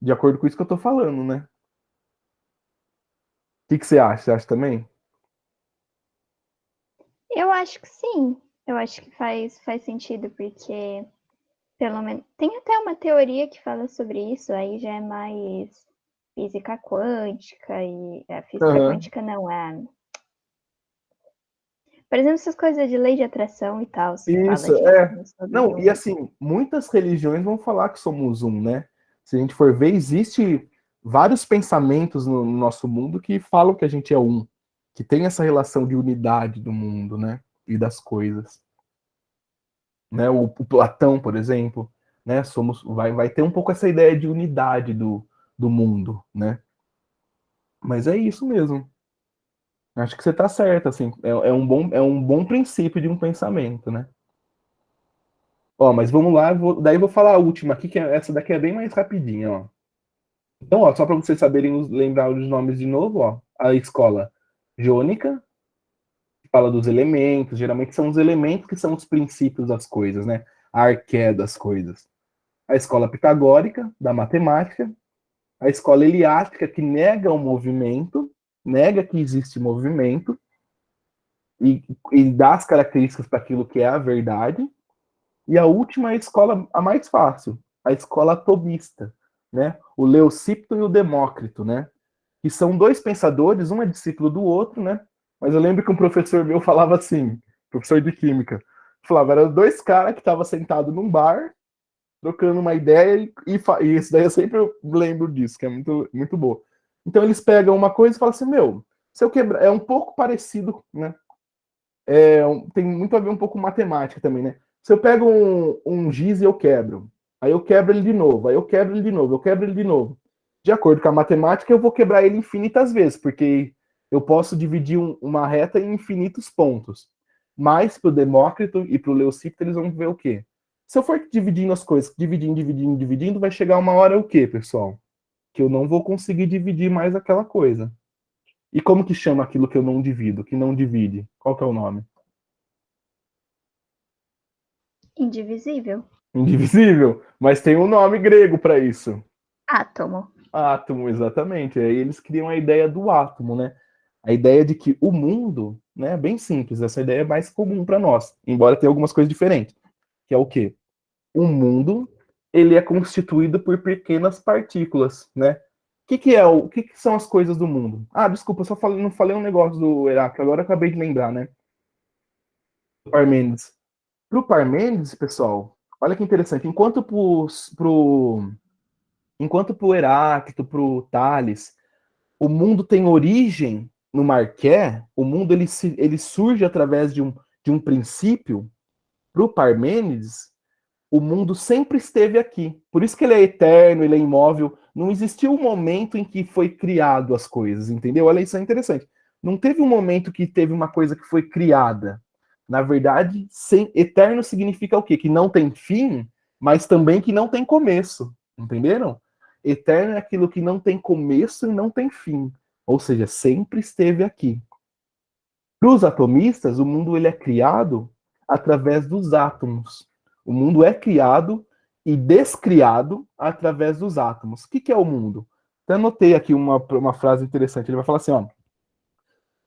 de acordo com isso que eu tô falando, né? O que você acha? Você acha também? Eu acho que sim. Eu acho que faz sentido, porque pelo menos tem até uma teoria que fala sobre isso, aí já é mais física quântica e a física Aham. quântica não é. Por exemplo, essas coisas de lei de atração e tal, que fala Isso, disso, é. sobre Não, e um. assim, muitas religiões vão falar que somos um, né? Se a gente for ver, existe vários pensamentos no nosso mundo que falam que a gente é um, que tem essa relação de unidade do mundo, né? E das coisas. Né? O Platão, por exemplo, né? Vai ter um pouco essa ideia de unidade do mundo, né? Mas é isso mesmo. Acho que você está certo, assim, é um bom princípio de um pensamento, né? Ó, mas vamos lá, daí eu vou falar a última aqui, essa daqui é bem mais rapidinha, ó. Então, ó, só para vocês saberem lembrar os nomes de novo, ó. A escola jônica, que fala dos elementos, geralmente são os elementos que são os princípios das coisas, né? A arqué das coisas. A escola pitagórica, da matemática. A escola heliástica, que nega o movimento, nega que existe movimento, e, e dá as características para aquilo que é a verdade. E a última é a escola, a mais fácil, a escola tomista, né? O Leucipto e o Demócrito, né? Que são dois pensadores, um é discípulo do outro, né? Mas eu lembro que um professor meu falava assim, professor de química, falava, eram dois caras que estavam sentados num bar, trocando uma ideia, e isso daí eu sempre lembro disso, que é muito, muito boa. Então eles pegam uma coisa e falam assim, meu, se eu quebrar, é um pouco parecido, né? Tem muito a ver um pouco com matemática também, né? Se eu pego um giz e eu quebro, aí eu quebro ele de novo, aí eu quebro ele de novo, eu quebro ele de novo. De acordo com a matemática, eu vou quebrar ele infinitas vezes, porque eu posso dividir uma reta em infinitos pontos. Mas para o Demócrito e para o Leucipto, eles vão ver o quê? Se eu for dividindo as coisas, dividindo, vai chegar uma hora o quê, pessoal? Que eu não vou conseguir dividir mais aquela coisa. E como que chama aquilo que eu não divido, que não divide? Qual que é o nome? Indivisível. Indivisível, mas tem um nome grego para isso. Átomo. Átomo, exatamente. Aí eles criam a ideia do átomo, né? A ideia de que o mundo, né, é bem simples, essa ideia é mais comum para nós, embora tenha algumas coisas diferentes, que é o quê? O mundo, ele é constituído por pequenas partículas, né? O que, que são as coisas do mundo? Ah, desculpa, eu só falei, não falei um negócio do Heráclito, agora eu acabei de lembrar, né? Do Parmênides. Para o Parmênides, pessoal, olha que interessante, enquanto para o Heráclito, para o Tales, o mundo tem origem no Marqué, o mundo ele surge através de um princípio, para o Parmênides, o mundo sempre esteve aqui. Por isso que ele é eterno, ele é imóvel. Não existiu um momento em que foi criado as coisas, entendeu? Olha, isso é interessante. Não teve um momento que teve uma coisa que foi criada. Na verdade, eterno significa o quê? Que não tem fim, mas também que não tem começo. Entenderam? Eterno é aquilo que não tem começo e não tem fim. Ou seja, sempre esteve aqui. Para os atomistas, o mundo ele é criado através dos átomos. O mundo é criado e descriado através dos átomos. O que, que é o mundo? Até anotei aqui uma frase interessante. Ele vai falar assim: ó,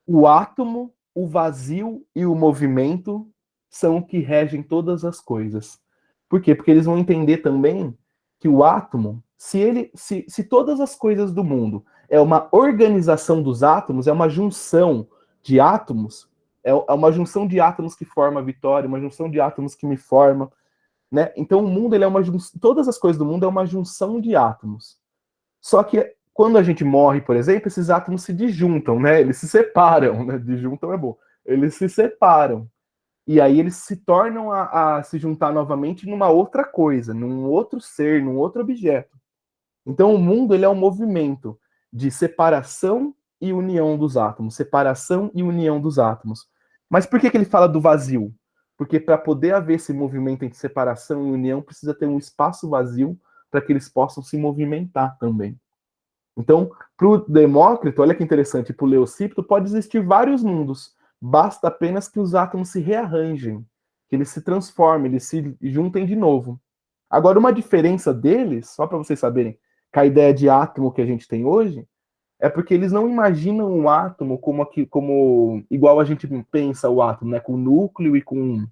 o átomo, o vazio e o movimento são o que regem todas as coisas. Por quê? Porque eles vão entender também que o átomo, se todas as coisas do mundo é uma organização dos átomos, é uma junção de átomos, é uma junção de átomos que forma a vitória, uma junção de átomos que me forma, né? Então o mundo ele é uma todas as coisas do mundo é uma junção de átomos. Só que quando a gente morre, por exemplo, esses átomos se disjuntam, né? Eles se separam, né? Disjuntam é bom. Eles se separam. E aí eles se tornam a se juntar novamente numa outra coisa, num outro ser, num outro objeto. Então o mundo ele é um movimento de separação e união dos átomos, separação e união dos átomos. Mas por que, que ele fala do vazio? Porque para poder haver esse movimento entre separação e união, precisa ter um espaço vazio para que eles possam se movimentar também. Então, para o Demócrito, olha que interessante, para o Leucipto, pode existir vários mundos. Basta apenas que os átomos se rearranjem, que eles se transformem, eles se juntem de novo. Agora, uma diferença deles, só para vocês saberem, com a ideia de átomo que a gente tem hoje, É porque eles não imaginam o átomo como, como igual a gente pensa o átomo, né? Com o núcleo e com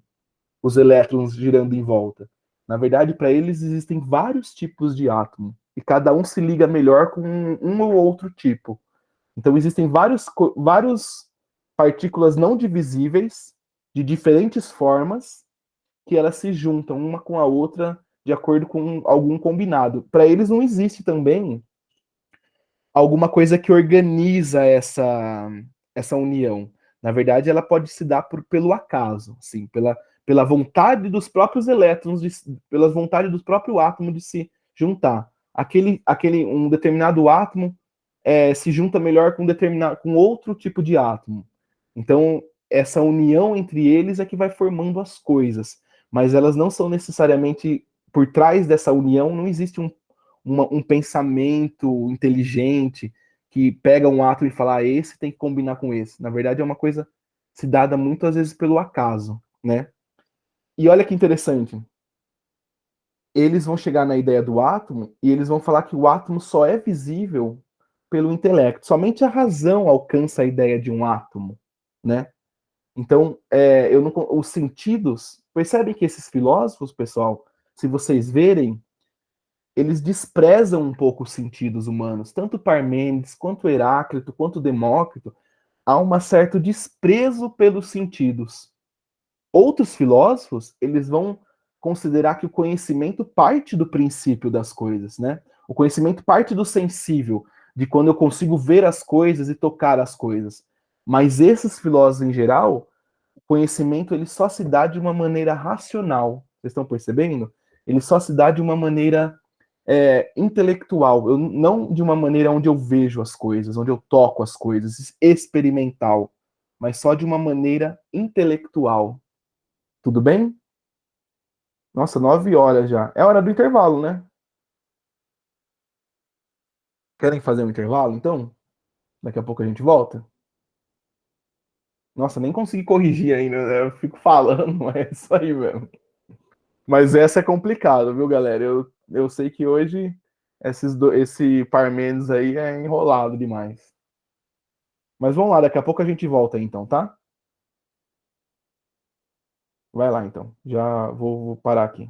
os elétrons girando em volta. Na verdade, para eles existem vários tipos de átomo e cada um se liga melhor com um ou outro tipo. Então existem vários partículas não divisíveis de diferentes formas que elas se juntam uma com a outra de acordo com algum combinado. Para eles não existe também alguma coisa que organiza essa união. Na verdade, ela pode se dar pelo acaso, assim, pela vontade dos próprios elétrons, pela vontade do próprio átomo de se juntar. Um determinado átomo se junta melhor com outro tipo de átomo. Então, essa união entre eles é que vai formando as coisas, mas elas não são necessariamente por trás dessa união, não existe um pensamento inteligente que pega um átomo e fala, esse tem que combinar com esse. Na verdade, é uma coisa se dada muitas vezes pelo acaso, né? E olha que interessante, eles vão chegar na ideia do átomo e eles vão falar que o átomo só é visível pelo intelecto. Somente a razão alcança a ideia de um átomo, né? Então, eu não, os sentidos, percebem que esses filósofos, pessoal, se vocês verem, eles desprezam um pouco os sentidos humanos. Tanto Parmênides, quanto Heráclito, quanto Demócrito, há um certo desprezo pelos sentidos. Outros filósofos, eles vão considerar que o conhecimento parte do princípio das coisas, né? O conhecimento parte do sensível, de quando eu consigo ver as coisas e tocar as coisas. Mas esses filósofos em geral, o conhecimento ele só se dá de uma maneira racional. Vocês estão percebendo? Ele só se dá de uma maneira intelectual, não de uma maneira onde eu vejo as coisas, onde eu toco as coisas, experimental, mas só de uma maneira intelectual. Tudo bem? Nossa, 9 horas já. É hora do intervalo, né? Querem fazer um intervalo, então? Daqui a pouco a gente volta? Nossa, nem consegui corrigir ainda, né? Eu fico falando, mas é isso aí mesmo. Mas essa é complicado, viu, galera? Eu sei que hoje esse Parmênides aí é enrolado demais. Mas vamos lá, daqui a pouco a gente volta aí, então, tá? Vai lá, então. Já vou parar aqui.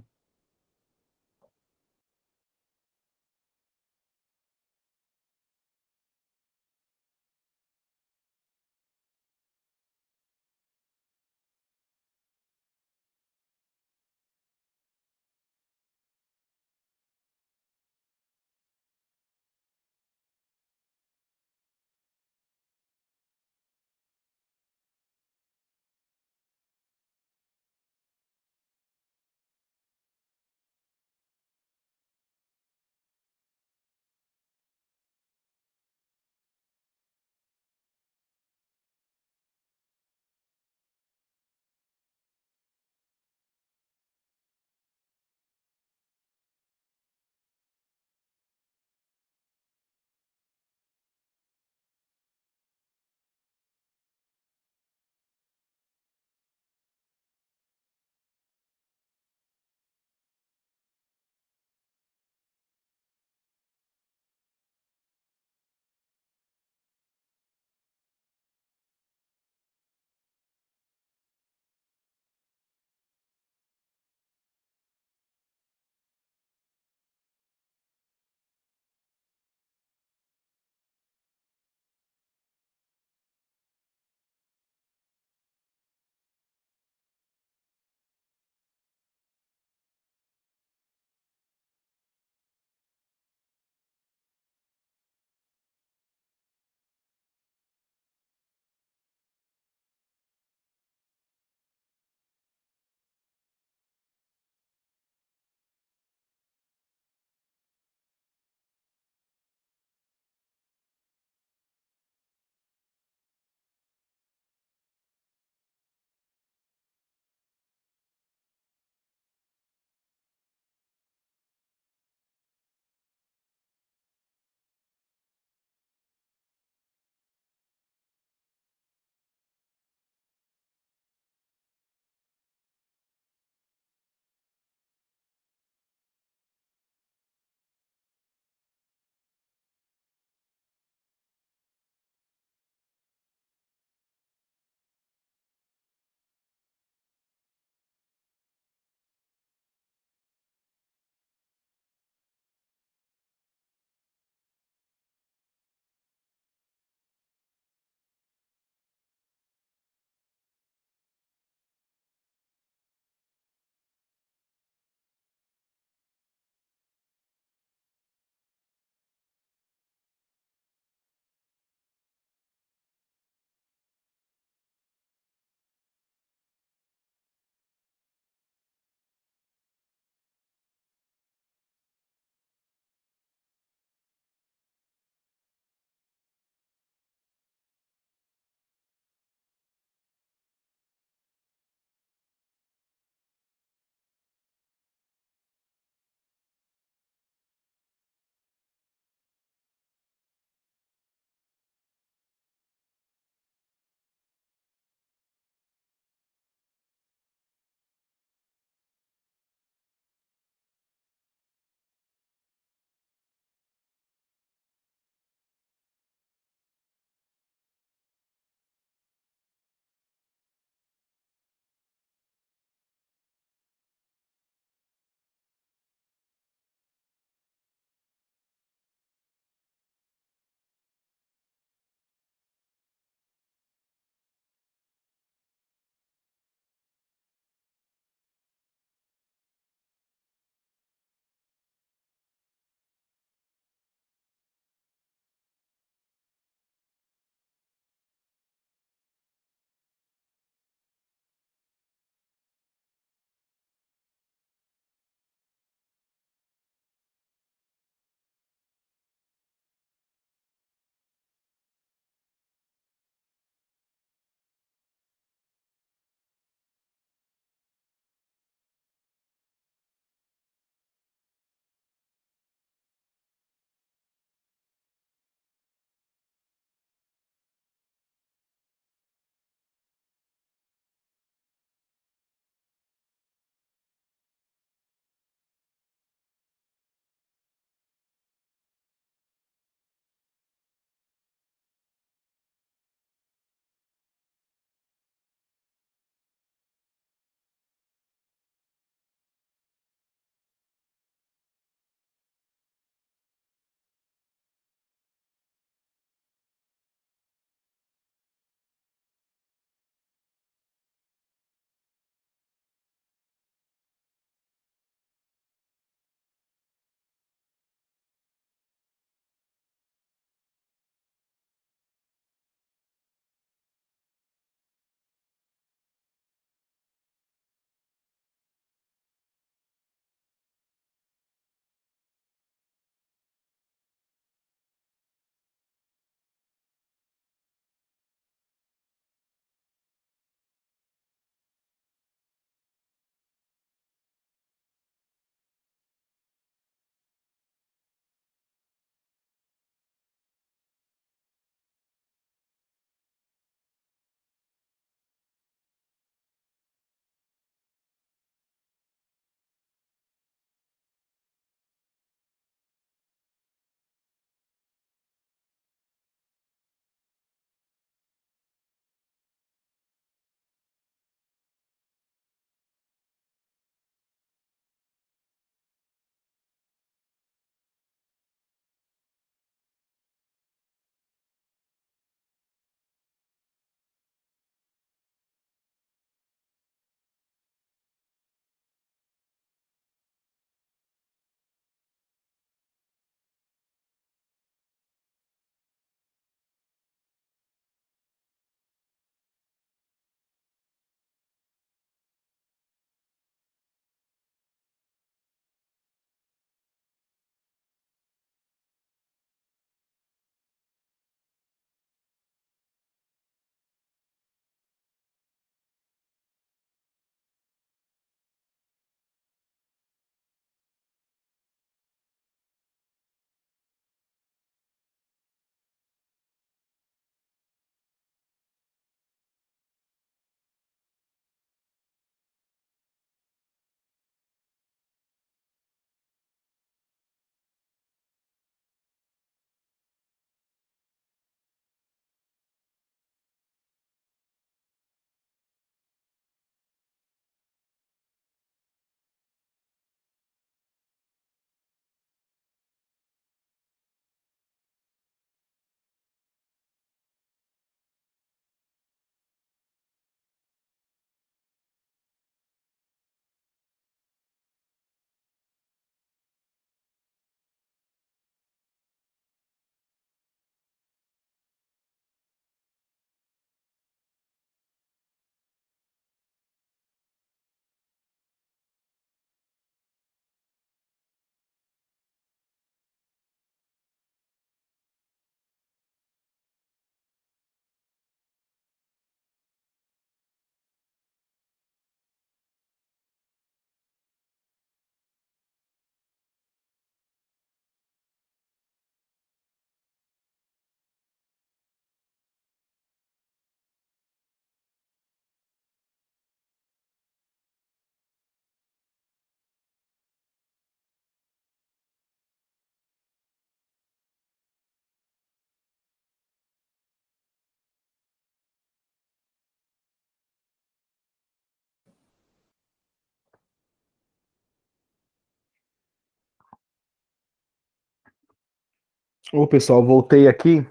Ô, pessoal, voltei aqui.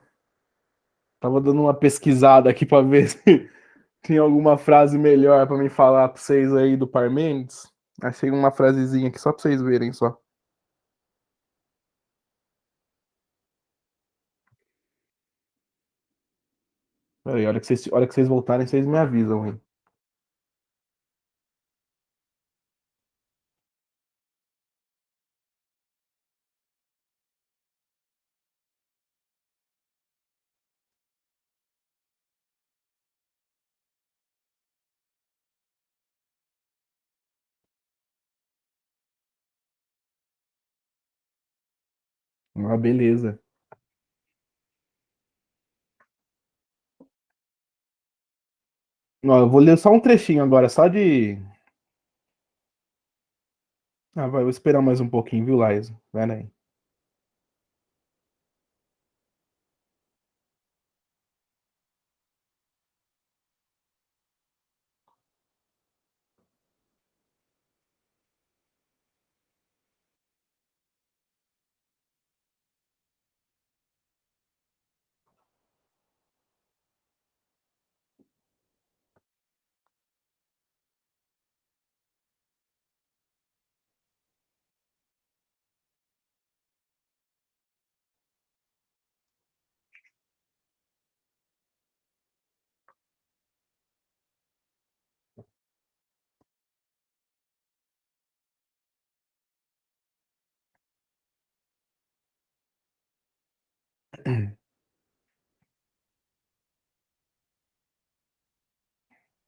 Tava dando uma pesquisada aqui para ver se tinha alguma frase melhor para me falar para vocês aí do Parmênides. Achei uma frasezinha aqui só para vocês verem só. Peraí, a hora que vocês voltarem, vocês me avisam aí. Ah, beleza. Ó, eu vou ler só um trechinho agora, só de. Ah, vai, vou esperar mais um pouquinho, viu, Laís? Vai aí.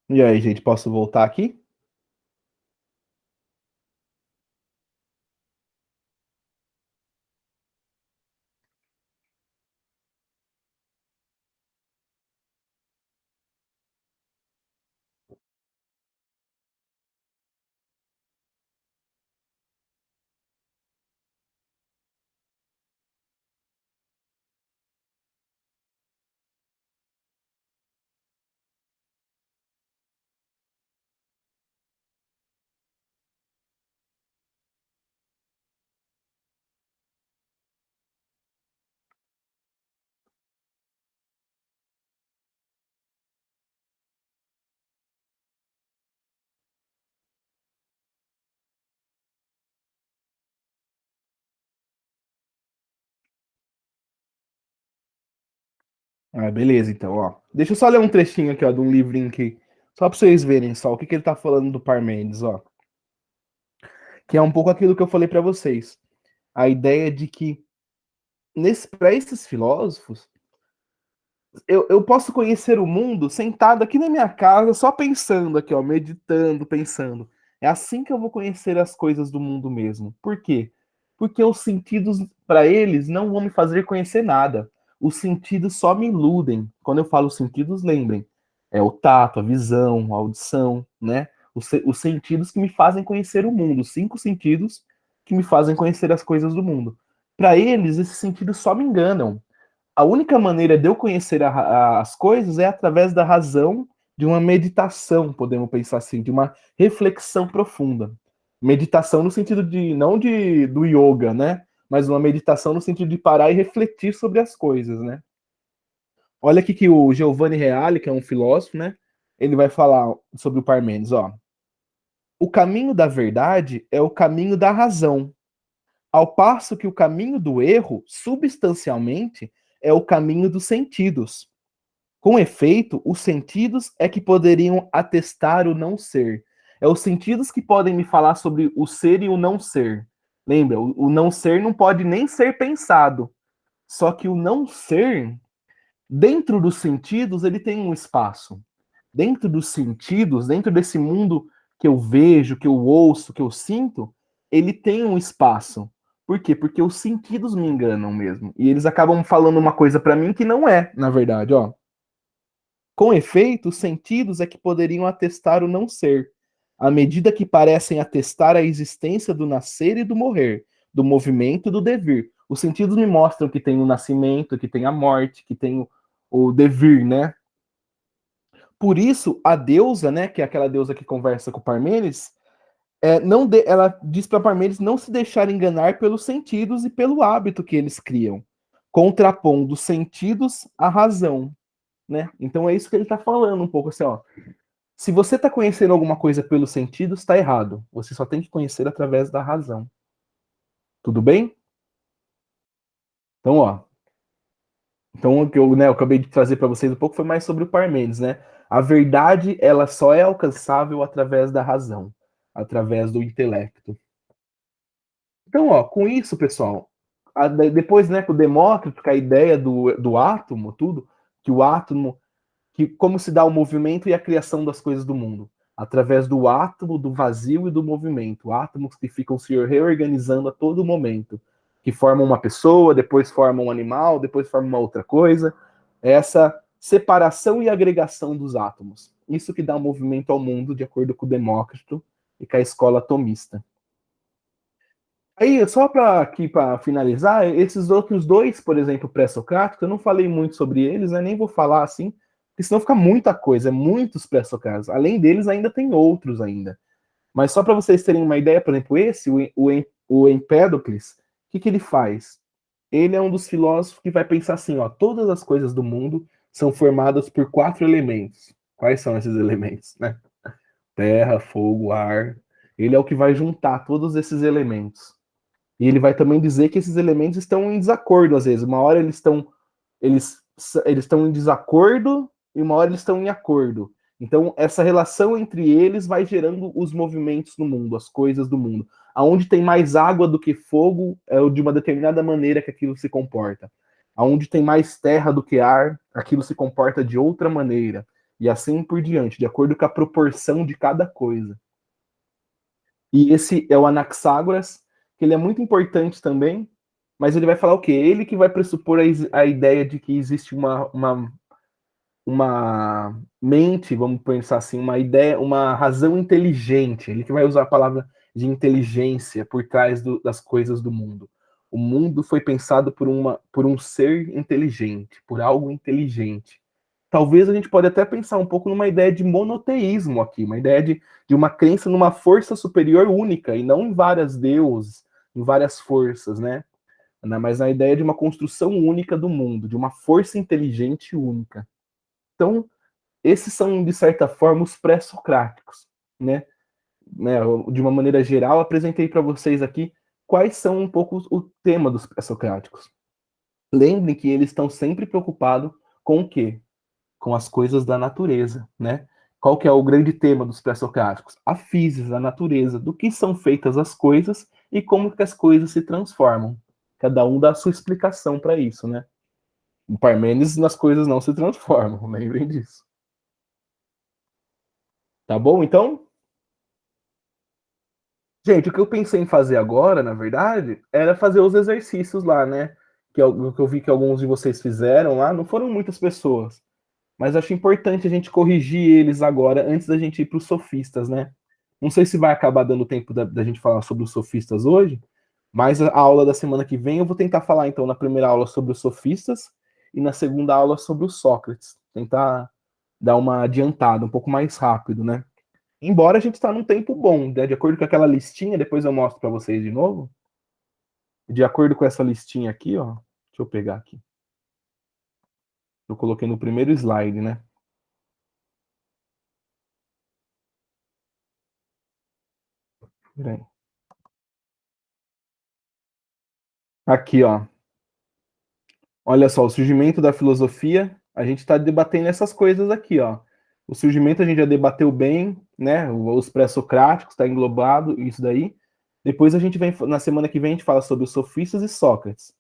E aí, gente, posso voltar aqui? Ah, beleza, então, ó. Deixa eu só ler um trechinho aqui, ó, de um livrinho aqui, só para vocês verem só o que ele tá falando do Parmênides, ó. Que é um pouco aquilo que eu falei para vocês. A ideia de que, para esses filósofos, eu posso conhecer o mundo sentado aqui na minha casa, só pensando aqui, ó, meditando, pensando. É assim que eu vou conhecer as coisas do mundo mesmo. Por quê? Porque os sentidos, para eles, não vão me fazer conhecer nada. Os sentidos só me iludem. Quando eu falo sentidos, lembrem, é o tato, a visão, a audição, né? Os sentidos que me fazem conhecer o mundo, os cinco sentidos que me fazem conhecer as coisas do mundo. Para eles, esses sentidos só me enganam. A única maneira de eu conhecer as coisas é através da razão, de uma meditação, podemos pensar assim, de uma reflexão profunda. Meditação no sentido de, não de do yoga, né? Mas uma meditação no sentido de parar e refletir sobre as coisas, né? Olha aqui que o Giovanni Reale, que é um filósofo, né? Ele vai falar sobre o Parmênides, ó. O caminho da verdade é o caminho da razão, ao passo que o caminho do erro, substancialmente, é o caminho dos sentidos. Com efeito, os sentidos é que poderiam atestar o não ser. É os sentidos que podem me falar sobre o ser e o não ser. Lembra, o não ser não pode nem ser pensado. Só que o não ser, dentro dos sentidos, ele tem um espaço. Dentro dos sentidos, dentro desse mundo que eu vejo, que eu ouço, que eu sinto, ele tem um espaço. Por quê? Porque os sentidos me enganam mesmo. E eles acabam falando uma coisa para mim que não é, na verdade, ó. Com efeito, os sentidos é que poderiam atestar o não ser, à medida que parecem atestar a existência do nascer e do morrer, do movimento e do devir. Os sentidos me mostram que tem o nascimento, que tem a morte, que tem o devir, né? Por isso, a deusa, né, que é aquela deusa que conversa com Parmênides, ela diz para Parmênides não se deixar enganar pelos sentidos e pelo hábito que eles criam. contrapondo os sentidos à razão, né? Então é isso que ele está falando um pouco assim, ó. Se você está conhecendo alguma coisa pelos sentidos, está errado. Você só tem que conhecer através da razão. Tudo bem? Então, ó. Então, o que eu, né, eu acabei de trazer para vocês um pouco foi mais sobre o Parmênides, né? A verdade, ela só é alcançável através da razão, através do intelecto. Então, ó, com isso, pessoal, depois, né, com o Demócrito, com a ideia do átomo, tudo, que o átomo, que como se dá o movimento e a criação das coisas do mundo, através do átomo, do vazio e do movimento, átomos que ficam se reorganizando a todo momento, que formam uma pessoa, depois formam um animal, depois formam uma outra coisa, essa separação e agregação dos átomos. Isso que dá movimento ao mundo, de acordo com o Demócrito e com a escola atomista. Aí, só para aqui para finalizar, esses outros dois, por exemplo, pré-socráticos, eu não falei muito sobre eles, né? Nem vou falar assim, porque senão fica muita coisa, é muitos pré-socráticos. Além deles, ainda tem outros ainda. Mas só para vocês terem uma ideia, por exemplo, esse, o Empédocles, o que ele faz? Ele é um dos filósofos que vai pensar assim, ó, todas as coisas do mundo são formadas por 4 elementos. Quais são esses elementos, né? Terra, fogo, ar. Ele é o que vai juntar todos esses elementos. E ele vai também dizer que esses elementos estão em desacordo às vezes. Uma hora eles, eles estão em desacordo e uma hora eles estão em acordo. Então, essa relação entre eles vai gerando os movimentos no mundo, as coisas do mundo. Aonde tem mais água do que fogo, é de uma determinada maneira que aquilo se comporta. Aonde tem mais terra do que ar, aquilo se comporta de outra maneira. E assim por diante, de acordo com a proporção de cada coisa. E esse é o Anaxágoras, que ele é muito importante também, mas ele vai falar o quê? Ele que vai pressupor a ideia de que existe uma mente, vamos pensar assim, uma ideia, uma razão inteligente. Ele que vai usar a palavra de inteligência por trás das coisas do mundo. O mundo foi pensado por um ser inteligente, por algo inteligente. Talvez a gente pode até pensar um pouco numa ideia de monoteísmo aqui, uma ideia de uma crença numa força superior única, e não em várias deuses, em várias forças, né? Mas na ideia de uma construção única do mundo, de uma força inteligente única. Então, esses são, de certa forma, os pré-socráticos, né? De uma maneira geral, apresentei para vocês aqui quais são um pouco o tema dos pré-socráticos. Lembrem que eles estão sempre preocupados com o quê? Com as coisas da natureza, né? Qual que é o grande tema dos pré-socráticos? A física, a natureza, do que são feitas as coisas e como que as coisas se transformam. Cada um dá a sua explicação para isso, né? O Parmênides, as coisas não se transformam, lembrem disso. Tá bom, então? Gente, o que eu pensei em fazer agora, na verdade, era fazer os exercícios lá, né? Que eu vi que alguns de vocês fizeram lá, não foram muitas pessoas. Mas acho importante a gente corrigir eles agora, antes da gente ir para os sofistas, né? Não sei se vai acabar dando tempo da gente falar sobre os sofistas hoje, mas a aula da semana que vem eu vou tentar falar, então, na primeira aula sobre os sofistas e na segunda aula sobre os Sócrates. Tentar dar uma adiantada, um pouco mais rápido, né? Embora a gente está num tempo bom, né? De acordo com aquela listinha, depois eu mostro para vocês de novo. De acordo com essa listinha aqui, ó. Deixa eu pegar aqui. Eu coloquei no primeiro slide, né? Peraí. Aqui, ó. Olha só, o surgimento da filosofia, a gente está debatendo essas coisas aqui, ó. O surgimento a gente já debateu bem, né? Os pré-socráticos, está englobado isso daí. Depois a gente vem, na semana que vem, a gente fala sobre os sofistas e Sócrates.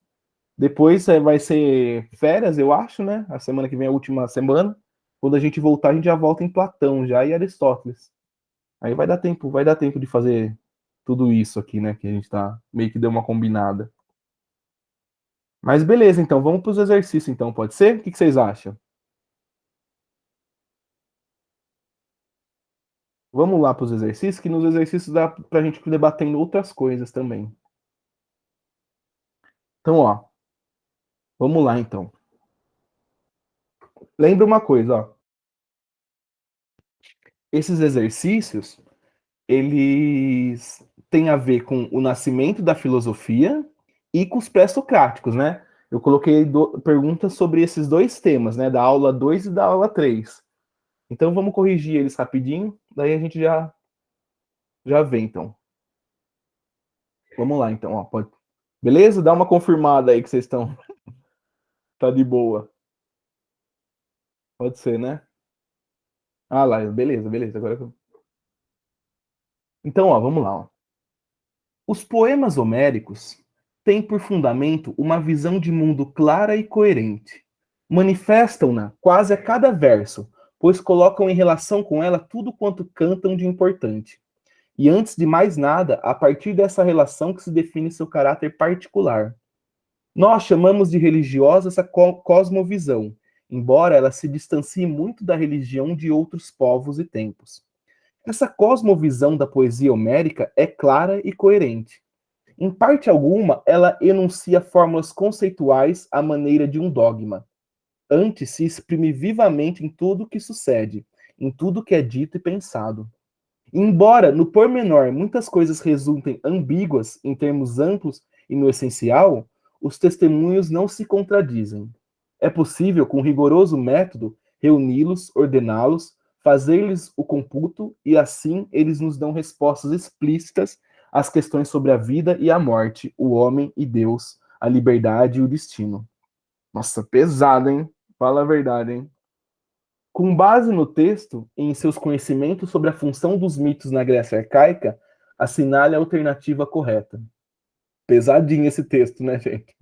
Depois vai ser férias, eu acho, né? A semana que vem é a última semana. Quando a gente voltar, a gente já volta em Platão já e Aristóteles. Aí vai dar tempo de fazer tudo isso aqui, né? Que a gente tá meio que deu uma combinada. Mas beleza, então, vamos para os exercícios, então, pode ser? O que vocês acham? Vamos lá para os exercícios, que nos exercícios dá para a gente ir debatendo outras coisas também. Então, ó, vamos lá, então. Lembra uma coisa, ó. Esses exercícios, eles têm a ver com o nascimento da filosofia e com os pré-socráticos, né? Eu coloquei perguntas sobre esses dois temas, né? Da aula 2 e da aula 3. Então vamos corrigir eles rapidinho, daí a gente já vê, então. Vamos lá, então, ó, pode... Beleza? Dá uma confirmada aí que vocês estão. Tá de boa. Pode ser, né? Ah lá, beleza, beleza. Então, ó, vamos lá, ó. Os poemas homéricos têm por fundamento uma visão de mundo clara e coerente. Manifestam-na quase a cada verso, pois colocam em relação com ela tudo quanto cantam de importante. E antes de mais nada, a partir dessa relação que se define seu caráter particular. Nós chamamos de religiosa essa cosmovisão, embora ela se distancie muito da religião de outros povos e tempos. Essa cosmovisão da poesia homérica é clara e coerente. Em parte alguma, ela enuncia fórmulas conceituais à maneira de um dogma. Antes se exprime vivamente em tudo que sucede, em tudo que é dito e pensado. Embora, no pormenor, muitas coisas resultem ambíguas em termos amplos e no essencial, os testemunhos não se contradizem. É possível, com rigoroso método, reuni-los, ordená-los, fazer-lhes o computo, e assim eles nos dão respostas explícitas às questões sobre a vida e a morte, o homem e Deus, a liberdade e o destino. Nossa, pesado, hein? Fala a verdade, hein? Com base no texto e em seus conhecimentos sobre a função dos mitos na Grécia arcaica, assinale a alternativa correta. Pesadinho esse texto, né, gente?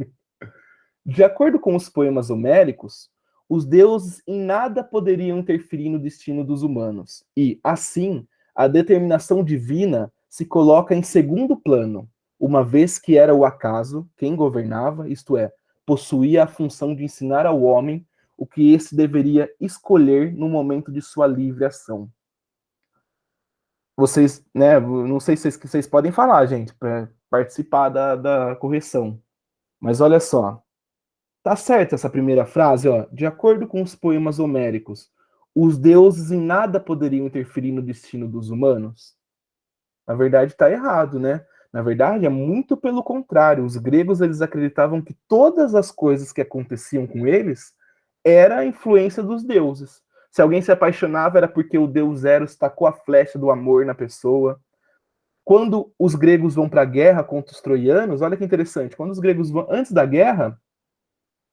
De acordo com os poemas homéricos, os deuses em nada poderiam interferir no destino dos humanos, e, assim, a determinação divina se coloca em segundo plano, uma vez que era o acaso quem governava, isto é, possuía a função de ensinar ao homem o que esse deveria escolher no momento de sua livre ação. Vocês, né, não sei se vocês podem falar, gente, para participar da correção, mas olha só. Tá certa essa primeira frase, ó. De acordo com os poemas homéricos, os deuses em nada poderiam interferir no destino dos humanos? Na verdade, está errado, né? Na verdade, é muito pelo contrário. Os gregos eles acreditavam que todas as coisas que aconteciam com eles era a influência dos deuses. Se alguém se apaixonava, era porque o deus Eros tacou a flecha do amor na pessoa. Quando os gregos vão para a guerra contra os troianos, olha que interessante. Quando os gregos vão antes da guerra,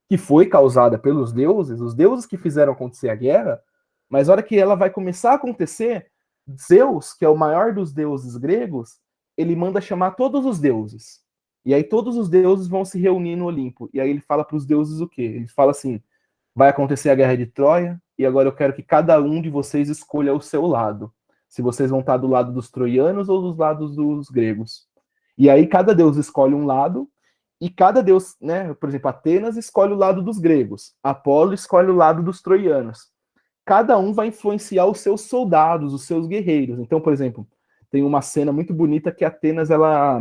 que foi causada pelos deuses, os deuses que fizeram acontecer a guerra, mas a hora que ela vai começar a acontecer, Zeus, que é o maior dos deuses gregos, ele manda chamar todos os deuses. E aí todos os deuses vão se reunir no Olimpo. E aí ele fala para os deuses o quê? Ele fala assim: vai acontecer a guerra de Troia, e agora eu quero que cada um de vocês escolha o seu lado. Se vocês vão estar do lado dos troianos ou dos lados dos gregos. E aí cada deus escolhe um lado, e cada deus, né, por exemplo, Atenas escolhe o lado dos gregos, Apolo escolhe o lado dos troianos. Cada um vai influenciar os seus soldados, os seus guerreiros. Então, por exemplo, tem uma cena muito bonita que Atenas ela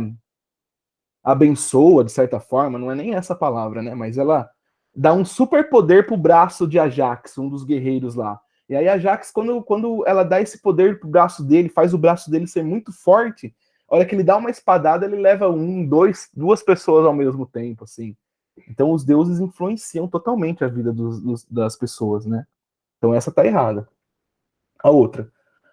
abençoa de certa forma, não é nem essa palavra, né, mas ela dá um super poder pro braço de Ajax, um dos guerreiros lá. E aí Ajax, quando ela dá esse poder pro braço dele, faz o braço dele ser muito forte, a hora que ele dá uma espadada, ele leva duas pessoas ao mesmo tempo, assim. Então os deuses influenciam totalmente a vida das pessoas, né? Então essa tá errada. A outra.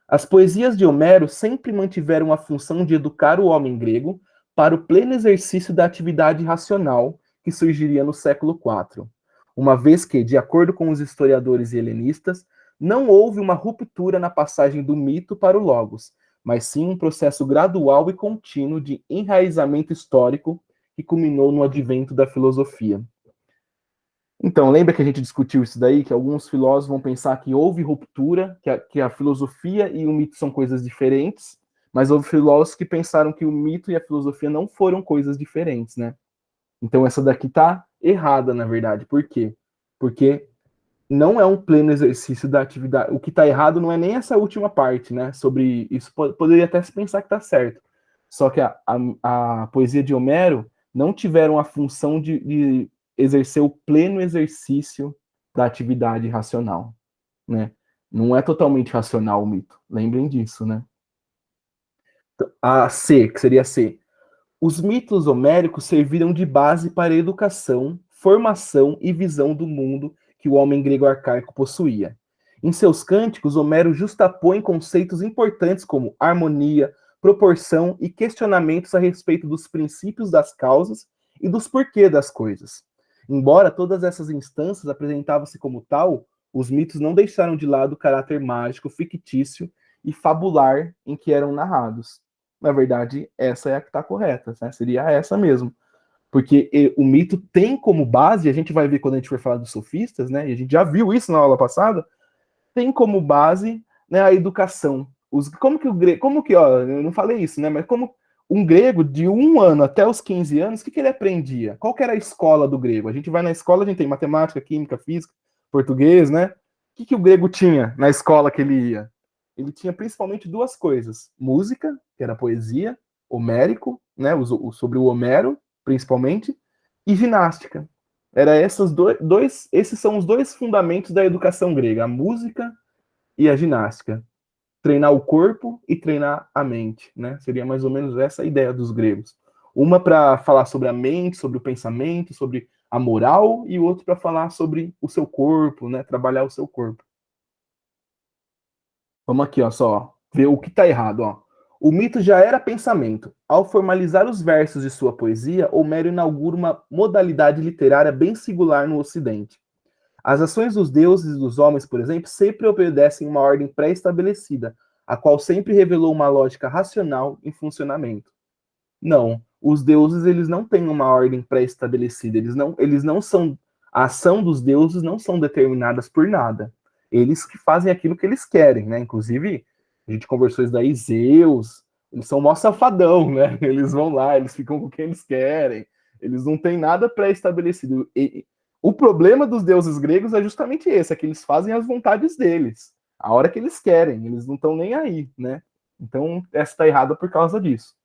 As poesias de Homero sempre mantiveram a função de educar o homem grego para o pleno exercício da atividade racional que surgiria no século IV, uma vez que, de acordo com os historiadores helenistas, não houve uma ruptura na passagem do mito para o logos, mas sim um processo gradual e contínuo de enraizamento histórico que culminou no advento da filosofia. Então, lembra que a gente discutiu isso daí, que alguns filósofos vão pensar que houve ruptura, que a filosofia e o mito são coisas diferentes, mas houve filósofos que pensaram que o mito e a filosofia não foram coisas diferentes, né? Então essa daqui tá errada, na verdade. Por quê? Porque não é um pleno exercício da atividade. O que tá errado não é nem essa última parte, né? Sobre isso poderia até se pensar que tá certo. Só que a poesia de Homero não tiveram a função de exercer o pleno exercício da atividade racional, né? Não é totalmente racional o mito. Lembrem disso, né? A C, que seria C. Os mitos homéricos serviram de base para a educação, formação e visão do mundo que o homem grego arcaico possuía. Em seus cânticos, Homero justapõe conceitos importantes como harmonia, proporção e questionamentos a respeito dos princípios das causas e dos porquê das coisas. Embora todas essas instâncias apresentavam-se como tal, os mitos não deixaram de lado o caráter mágico, fictício e fabular em que eram narrados. Na verdade, essa é a que está correta, né? Seria essa mesmo. Porque o mito tem como base, a gente vai ver quando a gente for falar dos sofistas, né? E a gente já viu isso na aula passada, tem como base, né, a educação. Como que o grego, como que, ó, eu não falei isso, né? Mas como um grego de 1 ano até os 15 anos, o que ele aprendia? Qual que era a escola do grego? A gente vai na escola, a gente tem matemática, química, física, português, né? O que o grego tinha na escola que ele ia? Ele tinha principalmente 2 coisas: música, que era poesia, homérico, né? Sobre o Homero, principalmente, e ginástica. Era esses são os 2 fundamentos da educação grega: a música e a ginástica. Treinar o corpo e treinar a mente, né? Seria mais ou menos essa a ideia dos gregos. Uma para falar sobre a mente, sobre o pensamento, sobre a moral, e o outro para falar sobre o seu corpo, né? Trabalhar o seu corpo. Vamos aqui, ó, só ver o que está errado, ó. O mito já era pensamento. Ao formalizar os versos de sua poesia, Homero inaugura uma modalidade literária bem singular no Ocidente. As ações dos deuses e dos homens, por exemplo, sempre obedecem uma ordem pré-estabelecida, a qual sempre revelou uma lógica racional em funcionamento. Não, os deuses eles não têm uma ordem pré-estabelecida, eles não são, a ação dos deuses não são determinadas por nada. Eles que fazem aquilo que eles querem, né? Inclusive, a gente conversou isso daí, Zeus, eles são mó safadão, né? Eles vão lá, eles ficam com quem eles querem, eles não têm nada pré-estabelecido. O problema dos deuses gregos é justamente esse, é que eles fazem as vontades deles, a hora que eles querem, eles não estão nem aí, né? Então, essa está errada por causa disso.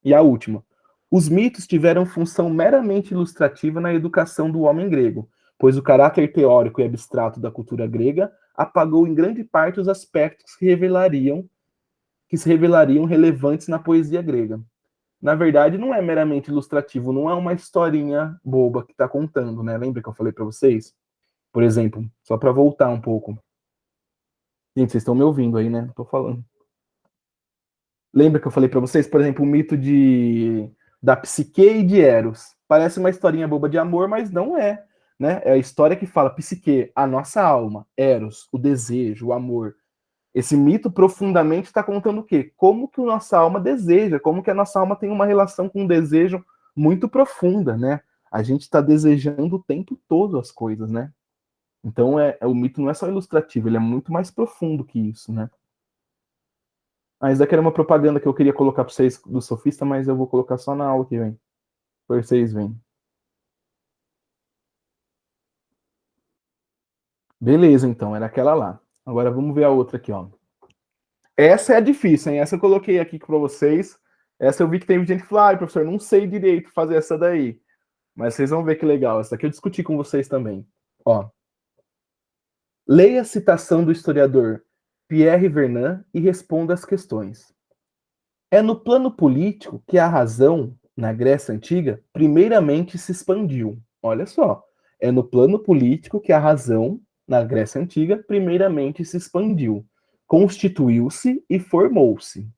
E a última. Os mitos tiveram função meramente ilustrativa na educação do homem grego, pois o caráter teórico e abstrato da cultura grega apagou em grande parte os aspectos que se revelariam relevantes na poesia grega. Na verdade, não é meramente ilustrativo, não é uma historinha boba que está contando, né? Lembra que eu falei para vocês? Por exemplo, só para voltar um pouco. Gente, vocês estão me ouvindo aí, né? Tô falando. Lembra que eu falei para vocês, por exemplo, o mito da Psique e de Eros? Parece uma historinha boba de amor, mas não é, né? É a história que fala Psique, a nossa alma, Eros, o desejo, o amor. Esse mito profundamente está contando o quê? Como que a nossa alma deseja, como que a nossa alma tem uma relação com um desejo muito profunda, né? A gente está desejando o tempo todo as coisas, né? Então, o mito não é só ilustrativo, ele é muito mais profundo que isso, né? Ah, isso daqui era uma propaganda que eu queria colocar para vocês do Sofista, mas eu vou colocar só na aula que vem. Por vocês verem. Beleza, então, era aquela lá. Agora vamos ver a outra aqui, ó. Essa é difícil, hein? Essa eu coloquei aqui para vocês. Essa eu vi que tem gente que falou, ah, professor, não sei direito fazer essa daí. Mas vocês vão ver que legal. Essa aqui eu discuti com vocês também. Ó. Leia a citação do historiador Pierre Vernant e responda as questões. É no plano político que a razão, na Grécia Antiga, primeiramente se expandiu. Olha só. É no plano político que a razão, na Grécia Antiga, primeiramente se expandiu, constituiu-se e formou-se.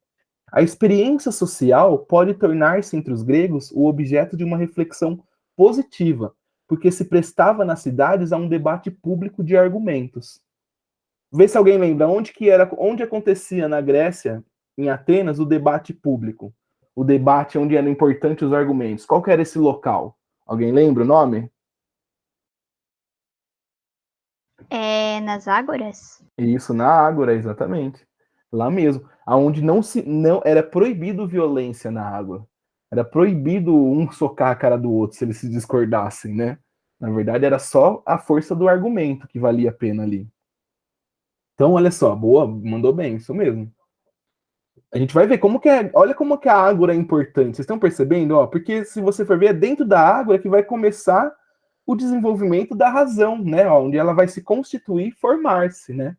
A experiência social pode tornar-se entre os gregos o objeto de uma reflexão positiva, porque se prestava nas cidades a um debate público de argumentos. Vê se alguém lembra onde acontecia na Grécia, em Atenas, o debate público. O debate onde eram importantes os argumentos. Qual que era esse local? Alguém lembra o nome? É nas Ágoras? Isso, na Ágora, exatamente. Lá mesmo. Aonde não era proibido violência na água. Era proibido um socar a cara do outro se eles se discordassem, né? Na verdade, era só a força do argumento que valia a pena ali. Então, olha só, boa, mandou bem, isso mesmo. A gente vai ver olha como que a ágora é importante. Vocês estão percebendo? Ó, porque se você for ver, é dentro da ágora que vai começar o desenvolvimento da razão, né? Ó, onde ela vai se constituir e formar-se, né?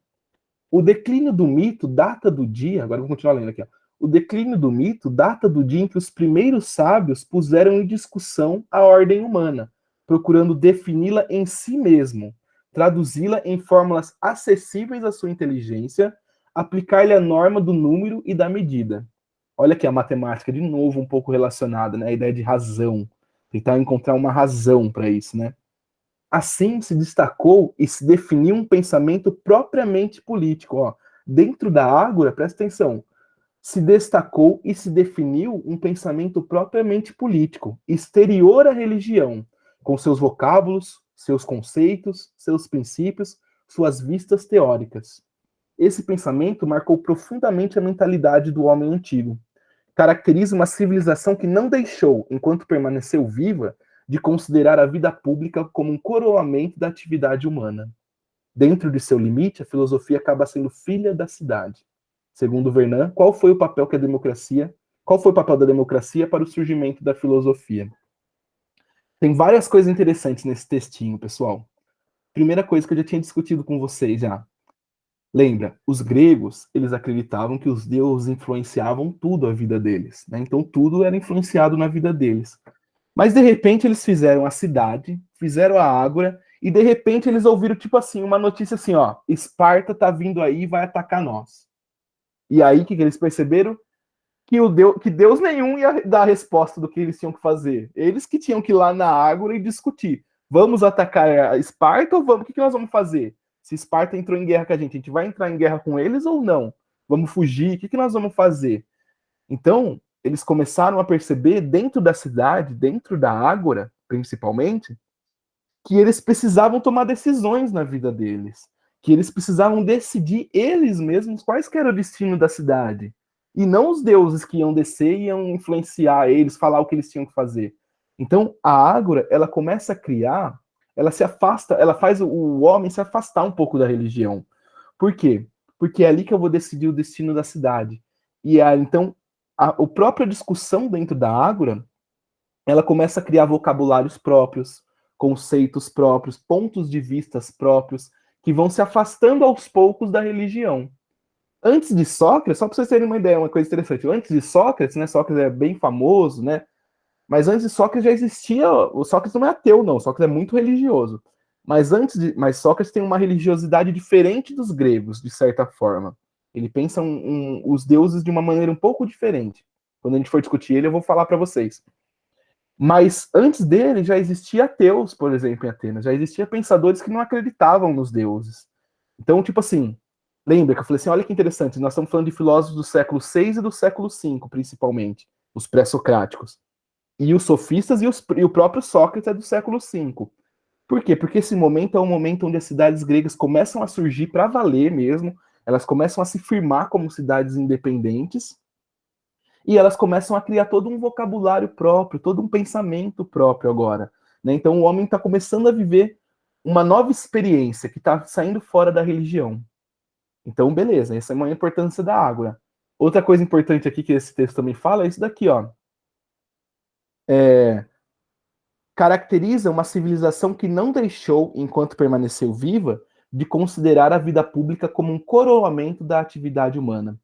O declínio do mito data do dia, agora eu vou continuar lendo aqui, ó. O declínio do mito data do dia em que os primeiros sábios puseram em discussão a ordem humana, procurando defini-la em si mesmo, traduzi-la em fórmulas acessíveis à sua inteligência, aplicar-lhe a norma do número e da medida. Olha aqui a matemática, de novo, um pouco relacionada, né? A ideia de razão. Tentar encontrar uma razão para isso, né? Assim se destacou e se definiu um pensamento propriamente político. Ó. Dentro da Ágora, presta atenção, se destacou e se definiu um pensamento propriamente político, exterior à religião, com seus vocábulos, seus conceitos, seus princípios, suas vistas teóricas. Esse pensamento marcou profundamente a mentalidade do homem antigo. Caracteriza uma civilização que não deixou, enquanto permaneceu viva, de considerar a vida pública como um coroamento da atividade humana. Dentro de seu limite, a filosofia acaba sendo filha da cidade. Segundo Vernon, qual foi o papel da democracia para o surgimento da filosofia? Tem várias coisas interessantes nesse textinho, pessoal. Primeira coisa que eu já tinha discutido com vocês já. Lembra, os gregos, eles acreditavam que os deuses influenciavam tudo a vida deles, né? Então tudo era influenciado na vida deles. Mas de repente eles fizeram a cidade, fizeram a Ágora, e de repente eles ouviram, tipo assim, uma notícia assim, ó, Esparta tá vindo aí e vai atacar nós. E aí, o que eles perceberam? Que Deus nenhum ia dar a resposta do que eles tinham que fazer. Eles que tinham que ir lá na Ágora e discutir. Vamos atacar a Esparta ou vamos? O que nós vamos fazer? Se Esparta entrou em guerra com a gente vai entrar em guerra com eles ou não? Vamos fugir? O que nós vamos fazer? Então, eles começaram a perceber dentro da cidade, dentro da Ágora, principalmente, que eles precisavam tomar decisões na vida deles, que eles precisavam decidir eles mesmos quais que era o destino da cidade, e não os deuses que iam descer e iam influenciar eles, falar o que eles tinham que fazer. Então, a Ágora, ela começa a criar, ela se afasta, ela faz o homem se afastar um pouco da religião. Por quê? Porque é ali que eu vou decidir o destino da cidade. E então, a própria discussão dentro da Ágora, ela começa a criar vocabulários próprios, conceitos próprios, pontos de vistas próprios, que vão se afastando aos poucos da religião. Antes de Sócrates, só para vocês terem uma ideia, uma coisa interessante, antes de Sócrates, né, Sócrates é bem famoso, né, mas antes de Sócrates já existia, o Sócrates não é ateu não, Sócrates é muito religioso, mas Sócrates tem uma religiosidade diferente dos gregos, de certa forma. Ele pensa os deuses de uma maneira um pouco diferente. Quando a gente for discutir ele, eu vou falar para vocês. Mas antes dele já existia ateus, por exemplo, em Atenas. Já existia pensadores que não acreditavam nos deuses. Então, tipo assim, lembra que eu falei assim, olha que interessante, nós estamos falando de filósofos do século VI e do século V, principalmente, os pré-socráticos. E os sofistas e o próprio Sócrates é do século V. Por quê? Porque esse momento é um momento onde as cidades gregas começam a surgir para valer mesmo, elas começam a se firmar como cidades independentes, e elas começam a criar todo um vocabulário próprio, todo um pensamento próprio agora. Né? Então o homem está começando a viver uma nova experiência que está saindo fora da religião. Então, beleza, essa é uma importância da Ágora. Outra coisa importante aqui que esse texto também fala é isso daqui, ó. Caracteriza uma civilização que não deixou, enquanto permaneceu viva, de considerar a vida pública como um coroamento da atividade humana.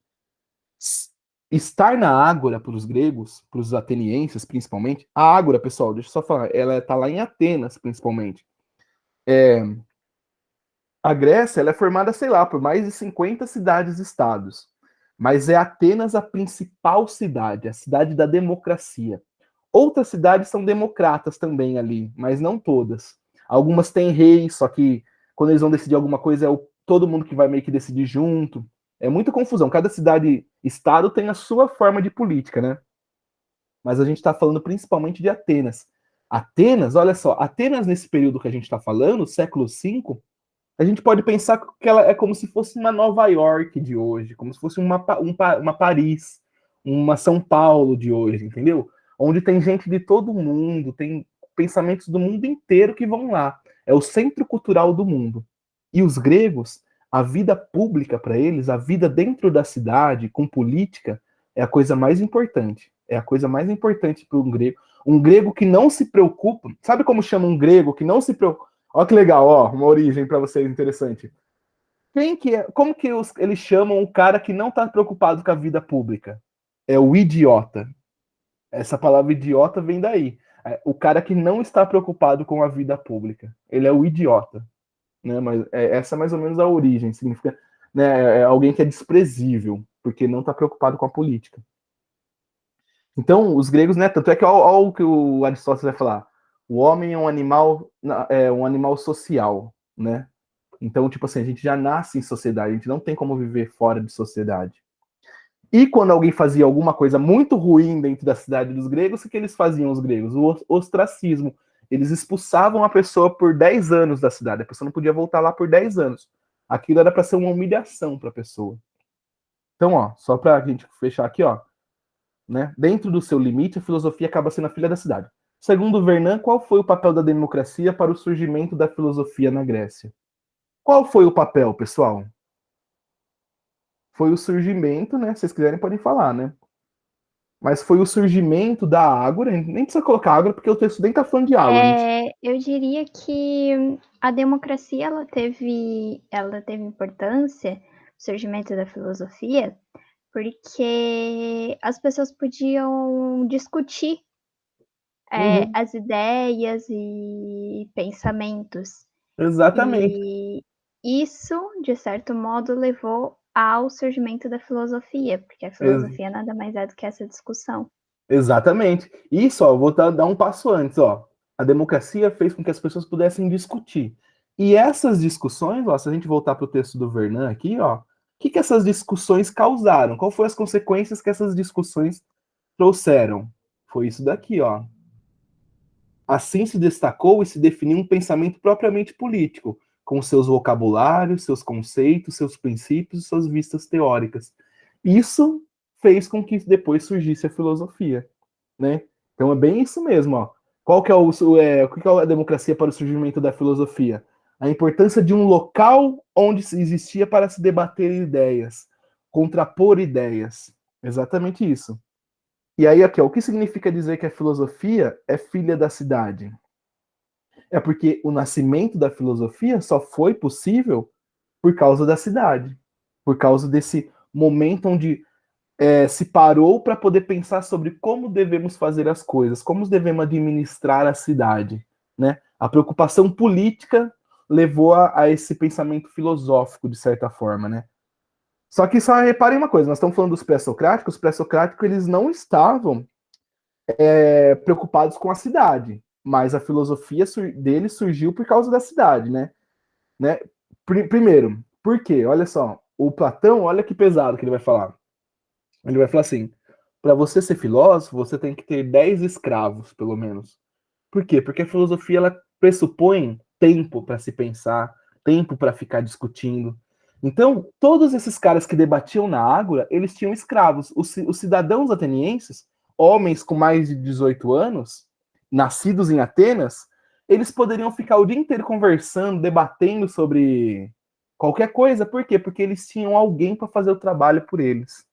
Estar na Ágora para os gregos, para os atenienses principalmente, a Ágora, pessoal, deixa eu só falar, ela está lá em Atenas principalmente. A Grécia ela é formada, sei lá, por mais de 50 cidades-estados, mas é Atenas a principal cidade, a cidade da democracia. Outras cidades são democratas também ali, mas não todas. Algumas têm rei, só que quando eles vão decidir alguma coisa é todo mundo que vai meio que decidir junto. É muita confusão. Cada cidade-estado tem a sua forma de política, né? Mas a gente está falando principalmente de Atenas. Atenas, olha só, Atenas nesse período que a gente está falando, século V, a gente pode pensar que ela é como se fosse uma Nova York de hoje, como se fosse uma Paris, uma São Paulo de hoje, entendeu? Onde tem gente de todo mundo, tem pensamentos do mundo inteiro que vão lá. É o centro cultural do mundo. E os gregos, a vida pública para eles, a vida dentro da cidade, com política, é a coisa mais importante. É a coisa mais importante para um grego. Um grego que não se preocupa. Sabe como chama um grego que não se preocupa? Olha que legal, ó, uma origem para vocês interessante. Como que eles chamam o cara que não está preocupado com a vida pública? É o idiota. Essa palavra idiota vem daí. O cara que não está preocupado com a vida pública. Ele é o idiota. Né? Mas essa é mais ou menos a origem. Significa, né, alguém que é desprezível, porque não está preocupado com a política. Então, os gregos, né? Tanto é que olha o que o Aristóteles vai falar. O homem é um animal social, né? Então, tipo assim, a gente já nasce em sociedade, a gente não tem como viver fora de sociedade. E quando alguém fazia alguma coisa muito ruim dentro da cidade dos gregos, o que eles faziam, os gregos? O ostracismo. Eles expulsavam a pessoa por 10 anos da cidade. A pessoa não podia voltar lá por 10 anos. Aquilo era para ser uma humilhação para a pessoa. Então, ó, só para a gente fechar aqui, ó, né? Dentro do seu limite, a filosofia acaba sendo a filha da cidade. Segundo Vernon, qual foi o papel da democracia para o surgimento da filosofia na Grécia? Qual foi o papel, pessoal? Foi o surgimento, né? Se vocês quiserem, podem falar, né? Mas foi o surgimento da Ágora, nem precisa colocar Ágora, porque o texto nem tá falando de Ágora. Eu diria que a democracia ela teve importância no surgimento da filosofia, porque as pessoas podiam discutir as ideias e pensamentos. Exatamente. E isso, de certo modo, levou ao surgimento da filosofia, porque a Ex filosofia nada mais é do que essa discussão. Exatamente. Isso, ó, vou dar um passo antes, ó. A democracia fez com que as pessoas pudessem discutir. E essas discussões, ó, se a gente voltar para o texto do Vernon aqui, ó, o que essas discussões causaram? Qual foram as consequências que essas discussões trouxeram? Foi isso daqui, ó. Assim se destacou e se definiu um pensamento propriamente político, com seus vocabulários, seus conceitos, seus princípios e suas vistas teóricas. Isso fez com que depois surgisse a filosofia, né? Então é bem isso mesmo, ó. Qual que é o que é a democracia para o surgimento da filosofia? A importância de um local onde se existia para se debater ideias, contrapor ideias. Exatamente isso. E aí, aqui, ó, o que significa dizer que a filosofia é filha da cidade? É porque o nascimento da filosofia só foi possível por causa da cidade, por causa desse momento onde se parou para poder pensar sobre como devemos fazer as coisas, como devemos administrar a cidade, né? A preocupação política levou a esse pensamento filosófico, de certa forma, né? Só que só reparem uma coisa, nós estamos falando dos pré-socráticos, os pré-socráticos eles não estavam preocupados com a cidade, mas a filosofia deles surgiu por causa da cidade, né? Primeiro, por quê? Olha só, o Platão, olha que pesado que ele vai falar. Ele vai falar assim: para você ser filósofo, você tem que ter 10 escravos, pelo menos. Por quê? Porque a filosofia ela pressupõe tempo para se pensar, tempo para ficar discutindo. Então, todos esses caras que debatiam na Ágora, eles tinham escravos. Os cidadãos atenienses, homens com mais de 18 anos, nascidos em Atenas, eles poderiam ficar o dia inteiro conversando, debatendo sobre qualquer coisa. Por quê? Porque eles tinham alguém para fazer o trabalho por eles,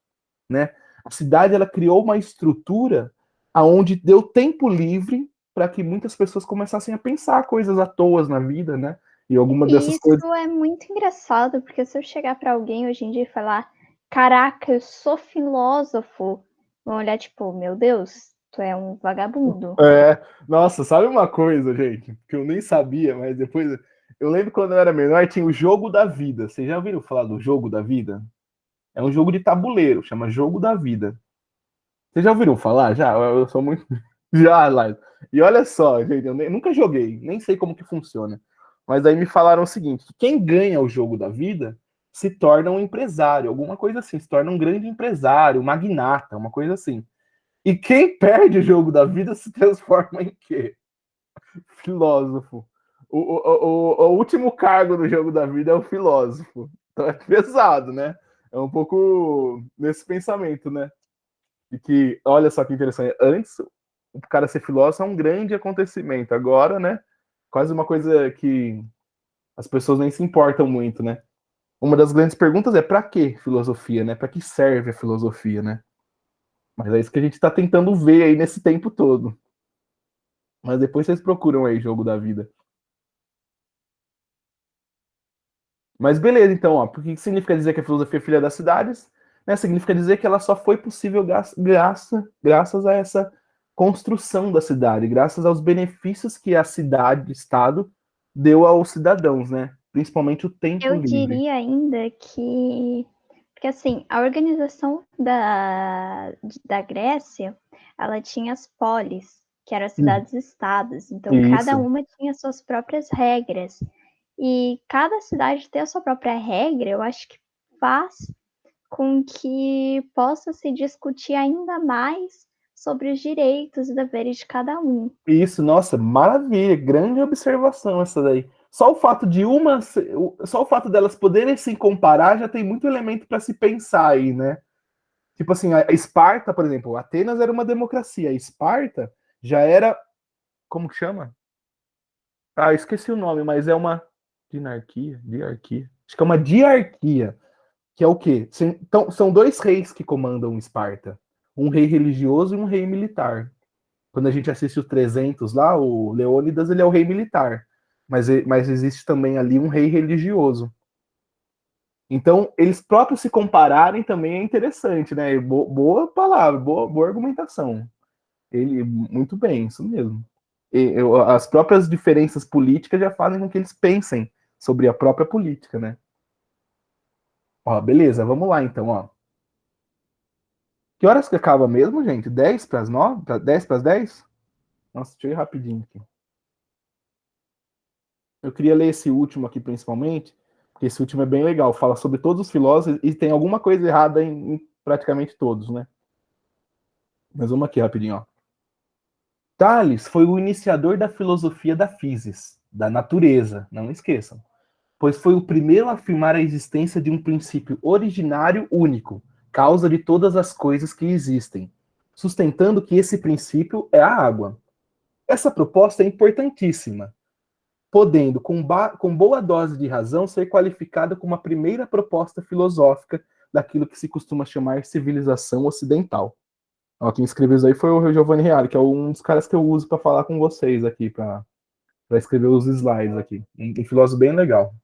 né? A cidade ela criou uma estrutura aonde deu tempo livre para que muitas pessoas começassem a pensar coisas à toa na vida, né? E alguma E dessas coisas. isso é muito engraçado, porque se eu chegar para alguém hoje em dia e falar: "Caraca, eu sou filósofo", vão olhar tipo: "Meu Deus, tu é um vagabundo". Nossa, sabe uma coisa, gente, que eu nem sabia, mas depois eu lembro quando eu era menor tinha o jogo da vida. Vocês já ouviram falar do jogo da vida? É um jogo de tabuleiro, chama Jogo da Vida. Vocês já ouviram falar? Já? Eu sou muito. Já, Laila. E olha só, gente, eu nunca joguei, nem sei como que funciona. Mas aí me falaram o seguinte: que quem ganha o jogo da vida se torna um empresário, alguma coisa assim, se torna um grande empresário, um magnata, uma coisa assim. E quem perde o jogo da vida se transforma em quê? Filósofo. O último cargo do jogo da vida é o filósofo. Então é pesado, né? É um pouco nesse pensamento, né? E que, olha só que interessante, antes o cara ser filósofo é um grande acontecimento. Agora, né? Quase uma coisa que as pessoas nem se importam muito, né? Uma das grandes perguntas é para que filosofia, né? Para que serve a filosofia, né? Mas é isso que a gente está tentando ver aí nesse tempo todo. Mas depois vocês procuram aí Jogo da Vida. Mas beleza, então, ó, por que significa dizer que a filosofia é filha das cidades? Né, significa dizer que ela só foi possível graças a essa construção da cidade, graças aos benefícios que a cidade, o Estado, deu aos cidadãos, né? Principalmente o tempo Eu livre. diria ainda que assim, a organização da Grécia, ela tinha as polis, que eram as cidades-estados. Então, cada Isso. uma tinha suas próprias regras. E cada cidade ter a sua própria regra, eu acho que faz com que possa se discutir ainda mais sobre os direitos e deveres de cada um. Isso, nossa, maravilha, grande observação essa daí. Só o fato de só o fato delas poderem se comparar já tem muito elemento para se pensar aí, né? Tipo assim, a Esparta, por exemplo, Atenas era uma democracia, a Esparta já era, como que chama? Ah, esqueci o nome, mas é uma diarquia. Acho que é uma diarquia, que é o quê? Então, são dois reis que comandam Esparta, um rei religioso e um rei militar. Quando a gente assiste o 300 lá, o Leônidas, ele é o rei militar. Mas existe também ali um rei religioso. Então, eles próprios se compararem também é interessante, né? Boa palavra, boa argumentação. Ele, muito bem, isso mesmo. As próprias diferenças políticas já fazem com que eles pensem sobre a própria política, né? Ó, beleza, vamos lá então, ó. Que horas que acaba mesmo, gente? 10 para as 9? 10 para as 10? Nossa, deixa eu ir rapidinho aqui. Eu queria ler esse último aqui principalmente, porque esse último é bem legal. Fala sobre todos os filósofos e tem alguma coisa errada em praticamente todos, né? Mas vamos aqui rapidinho, ó. Tales foi o iniciador da filosofia da physis, da natureza, não esqueçam, pois foi o primeiro a afirmar a existência de um princípio originário único, causa de todas as coisas que existem, sustentando que esse princípio é a água. Essa proposta é importantíssima, podendo, com boa dose de razão, ser qualificada como a primeira proposta filosófica daquilo que se costuma chamar civilização ocidental. Ó, quem escreveu isso aí foi o Giovanni Reale, que é um dos caras que eu uso para falar com vocês aqui, para escrever os slides aqui. Um filósofo bem legal.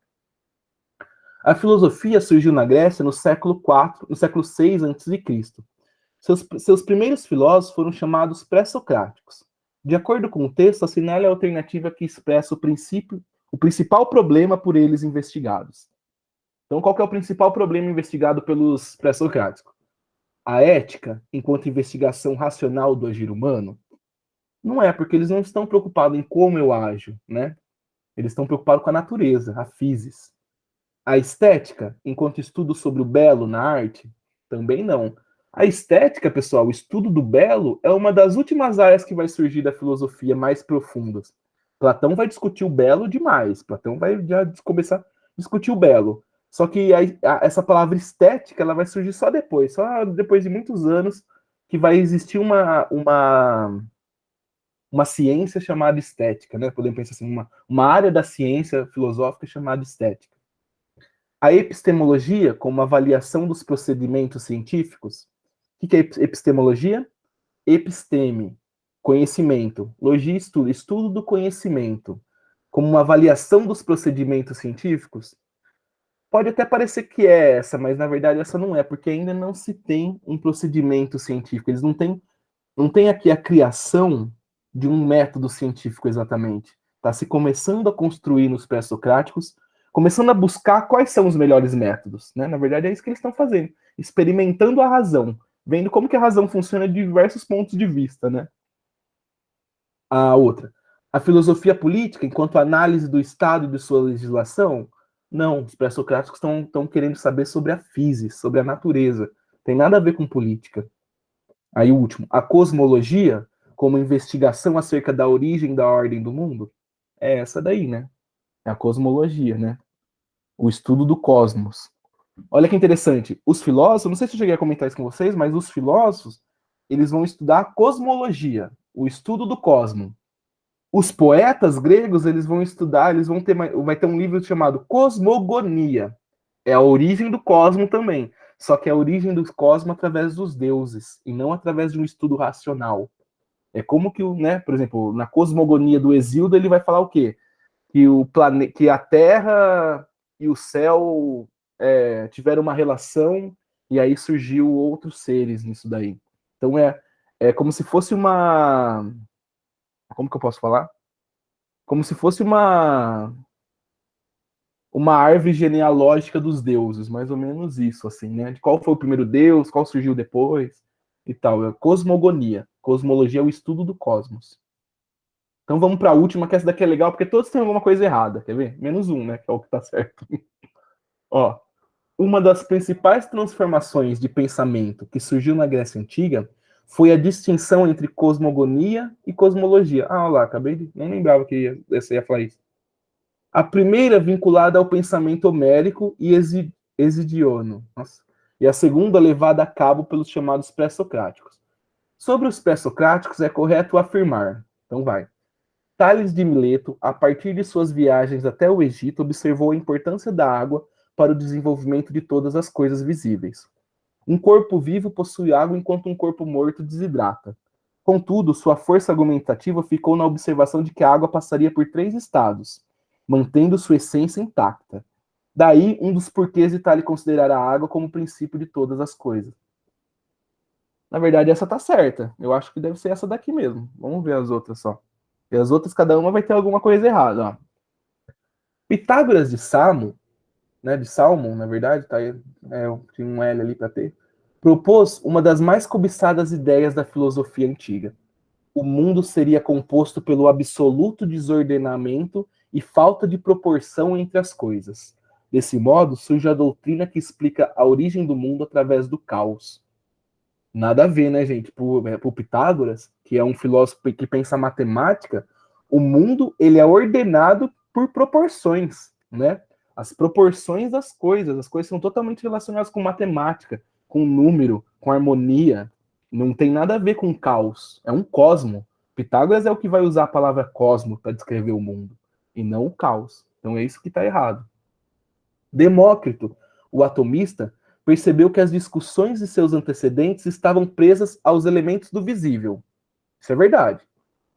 A filosofia surgiu na Grécia no século IV, no século VI a.C. Seus primeiros filósofos foram chamados pré-socráticos. De acordo com o texto, assinale a alternativa que expressa o principal problema por eles investigados. Então, qual que é o principal problema investigado pelos pré-socráticos? A ética, enquanto investigação racional do agir humano? Não é, porque eles não estão preocupados em como eu ajo, né? Eles estão preocupados com a natureza, a physis. A estética, enquanto estudo sobre o belo na arte? Também não. A estética, pessoal, o estudo do belo é uma das últimas áreas que vai surgir da filosofia mais profundas. Platão vai discutir o belo demais. Platão vai já começar a discutir o belo. Só que essa palavra estética ela vai surgir só depois de muitos anos que vai existir uma ciência chamada estética, né? Podemos pensar assim, uma área da ciência filosófica chamada estética. A epistemologia, como avaliação dos procedimentos científicos. O que é epistemologia? Episteme, conhecimento. Logia, estudo do conhecimento. Como uma avaliação dos procedimentos científicos. Pode até parecer que é essa, mas na verdade essa não é, porque ainda não se tem um procedimento científico. Eles não têm aqui a criação de um método científico exatamente. Está se começando a construir nos pré-socráticos, começando a buscar quais são os melhores métodos. Né? Na verdade, é isso que eles estão fazendo, experimentando a razão, vendo como que a razão funciona de diversos pontos de vista. Né? A outra, a filosofia política, enquanto análise do Estado e de sua legislação, não, os pré-socráticos estão querendo saber sobre a física, sobre a natureza. Tem nada a ver com política. Aí o último, a cosmologia, como investigação acerca da origem da ordem do mundo, é essa daí, né? É a cosmologia, né? O estudo do cosmos. Olha que interessante, os filósofos, não sei se eu cheguei a comentar isso com vocês, mas os filósofos, eles vão estudar a cosmologia, o estudo do cosmos. Os poetas gregos, eles vão estudar, vai ter um livro chamado Cosmogonia. É a origem do cosmos também. Só que é a origem do cosmos através dos deuses, e não através de um estudo racional. É como que, né, por exemplo, na cosmogonia do Hesíodo, ele vai falar o quê? Que a Terra e o céu tiveram uma relação, e aí surgiu outros seres nisso daí. Então É como se fosse uma. Como que eu posso falar? Como se fosse uma árvore genealógica dos deuses, mais ou menos isso, assim, né? De qual foi o primeiro deus, qual surgiu depois e tal. É cosmogonia. Cosmologia é o estudo do cosmos. Então vamos para a última, que essa daqui é legal, porque todos têm alguma coisa errada, quer ver? Menos um, né? Que é o que tá certo. Ó, uma das principais transformações de pensamento que surgiu na Grécia Antiga foi a distinção entre cosmogonia e cosmologia. Ah, olha lá, acabei de. Nem lembrava que você ia falar isso. A primeira vinculada ao pensamento homérico e esidiono. Nossa. E a segunda levada a cabo pelos chamados pré-socráticos. Sobre os pré-socráticos, é correto afirmar. Então vai. Tales de Mileto, a partir de suas viagens até o Egito, observou a importância da água para o desenvolvimento de todas as coisas visíveis. Um corpo vivo possui água enquanto um corpo morto desidrata. Contudo, sua força argumentativa ficou na observação de que a água passaria por três estados, mantendo sua essência intacta. Daí, um dos porquês de Tales considerar a água como o princípio de todas as coisas. Na verdade, essa tá certa. Eu acho que deve ser essa daqui mesmo. Vamos ver as outras só. E as outras, cada uma vai ter alguma coisa errada. Ó. Pitágoras de Samo, né, de Salmon, na verdade, tá aí, tinha um L ali para ter, propôs uma das mais cobiçadas ideias da filosofia antiga. O mundo seria composto pelo absoluto desordenamento e falta de proporção entre as coisas. Desse modo, surge a doutrina que explica a origem do mundo através do caos. Nada a ver, né, gente? Por Pitágoras, que é um filósofo que pensa matemática, o mundo ele é ordenado por proporções, né? As proporções das coisas, as coisas são totalmente relacionadas com matemática, com número, com harmonia. Não tem nada a ver com caos. É um cosmo. Pitágoras é o que vai usar a palavra cosmo para descrever o mundo, e não o caos. Então é isso que está errado. Demócrito, o atomista, percebeu que as discussões de seus antecedentes estavam presas aos elementos do visível. Isso é verdade.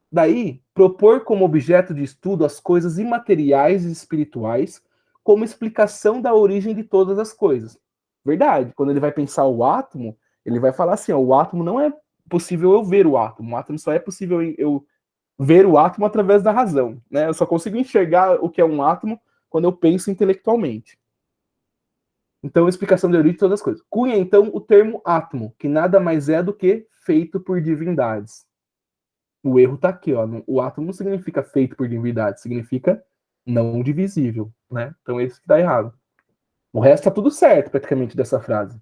Daí, propor como objeto de estudo as coisas imateriais e espirituais como explicação da origem de todas as coisas. Verdade. Quando ele vai pensar o átomo, ele vai falar assim: ó, o átomo não é possível eu ver o átomo. O átomo só é possível eu ver o átomo através da razão. Né? Eu só consigo enxergar o que é um átomo quando eu penso intelectualmente. Então, explicação da origem de todas as coisas. Cunha, então, o termo átomo, que nada mais é do que feito por divindades. O erro está aqui, ó. O átomo não significa feito por divindades, significa não divisível, né? Então, esse que está errado. O resto está tudo certo, praticamente, dessa frase.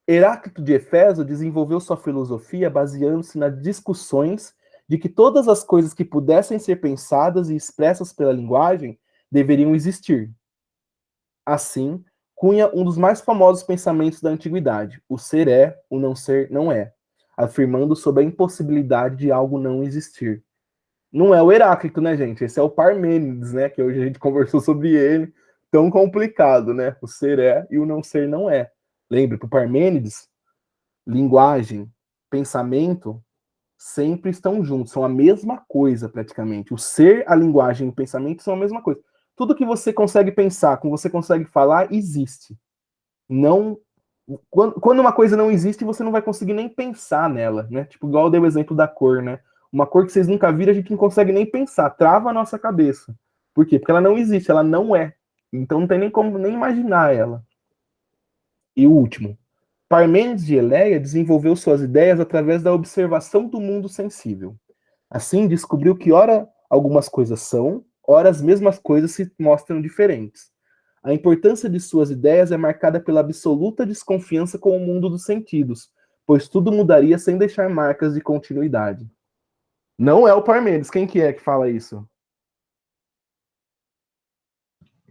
Heráclito de Éfeso desenvolveu sua filosofia baseando-se nas discussões de que todas as coisas que pudessem ser pensadas e expressas pela linguagem deveriam existir. Assim, cunha um dos mais famosos pensamentos da antiguidade: o ser é, o não ser não é, afirmando sobre a impossibilidade de algo não existir. Não é o Heráclito, né, gente? Esse é o Parmênides, né? Que hoje a gente conversou sobre ele. Tão complicado, né? O ser é e o não ser não é. Lembre, para o Parmênides, linguagem, pensamento sempre estão juntos, são a mesma coisa praticamente. O ser, a linguagem e o pensamento são a mesma coisa. Tudo que você consegue pensar, que você consegue falar, existe. Não, quando uma coisa não existe, você não vai conseguir nem pensar nela, né? Tipo, igual eu dei o exemplo da cor, né? Uma cor que vocês nunca viram, a gente não consegue nem pensar, trava a nossa cabeça. Por quê? Porque ela não existe, ela não é. Então não tem nem como nem imaginar ela. E o último, Parmênides de Eleia desenvolveu suas ideias através da observação do mundo sensível. Assim, descobriu que, ora, algumas coisas são, ora, as mesmas coisas se mostram diferentes. A importância de suas ideias é marcada pela absoluta desconfiança com o mundo dos sentidos, pois tudo mudaria sem deixar marcas de continuidade. Não é o Parmênides, quem que é que fala isso?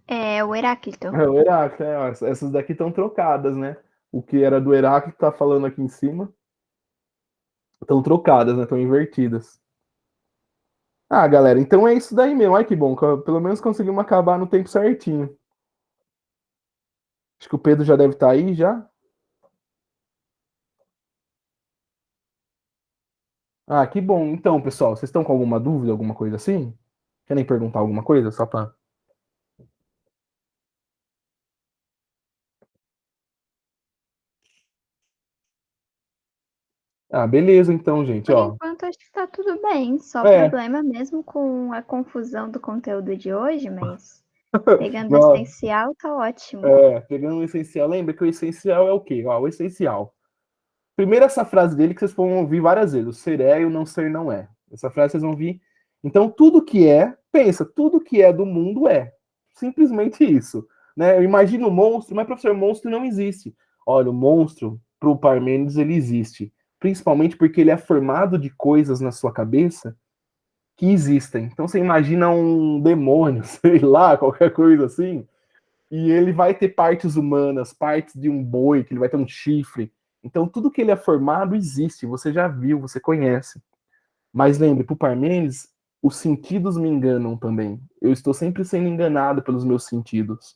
É o Heráclito. É o Heráclito, né? Ó, essas daqui estão trocadas, né? O que era do Heráclito tá falando aqui em cima, estão trocadas, né? Estão invertidas. Ah, galera, então é isso daí mesmo. Ai, que bom, pelo menos conseguimos acabar no tempo certinho. Acho que o Pedro já deve estar aí já. Ah, que bom. Então, pessoal, vocês estão com alguma dúvida, alguma coisa assim? Querem perguntar alguma coisa? Só para Ah, beleza, então, gente, Por ó. enquanto, acho que tá tudo bem. Só É, problema mesmo com a confusão do conteúdo de hoje, mas pegando o nossa, essencial, tá ótimo. pegando o essencial, lembra que o essencial é o quê? Ó, o essencial. Primeiro, essa frase dele que vocês vão ouvir várias vezes: o ser é e o não ser não é. Essa frase vocês vão ouvir. Então, tudo que é, pensa, tudo que é do mundo é. Simplesmente isso. Né? Eu imagino o monstro, mas, professor, o monstro não existe. Olha, o monstro, para o Parmênides, ele existe. Principalmente porque ele é formado de coisas na sua cabeça que existem. Então, você imagina um demônio, sei lá, qualquer coisa assim, e ele vai ter partes humanas, partes de um boi, que ele vai ter um chifre. Então, tudo que ele é formado existe, você já viu, você conhece. Mas lembre, para o Parmênides, os sentidos me enganam também. Eu estou sempre sendo enganado pelos meus sentidos.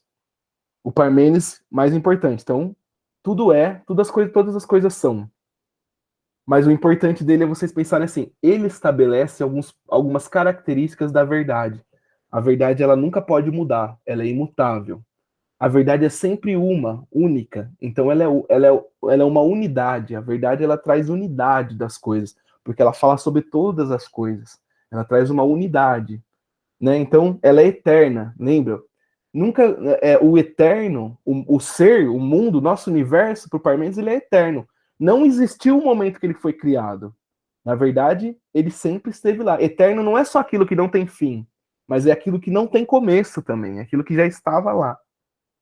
O Parmênides, mais importante. Então, tudo é, todas as coisas são. Mas o importante dele é vocês pensarem assim, ele estabelece algumas características da verdade. A verdade, ela nunca pode mudar, ela é imutável. A verdade é sempre uma, única. Então ela é uma unidade. A verdade ela traz unidade das coisas, porque ela fala sobre todas as coisas. Ela traz uma unidade, né? Então ela é eterna. Lembra? Nunca o eterno, o ser, o mundo, o nosso universo, para o Parmênides, ele é eterno. Não existiu o momento que ele foi criado. Na verdade, ele sempre esteve lá. Eterno não é só aquilo que não tem fim, mas é aquilo que não tem começo também, é aquilo que já estava lá.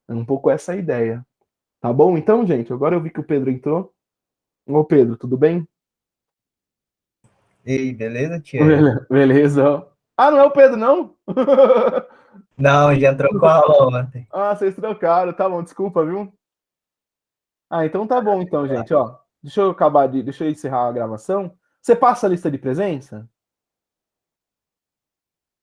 É um pouco essa a ideia. Tá bom então, gente? Agora eu vi que o Pedro entrou. Ô, Pedro, tudo bem? Ei, beleza, Thierry? Beleza. Ah, não é o Pedro, não? Não, já trocou a aula ontem. Ah, vocês trocaram. Tá bom, desculpa, viu? Ah, então tá bom então, gente, ó. Deixa eu encerrar a gravação. Você passa a lista de presença?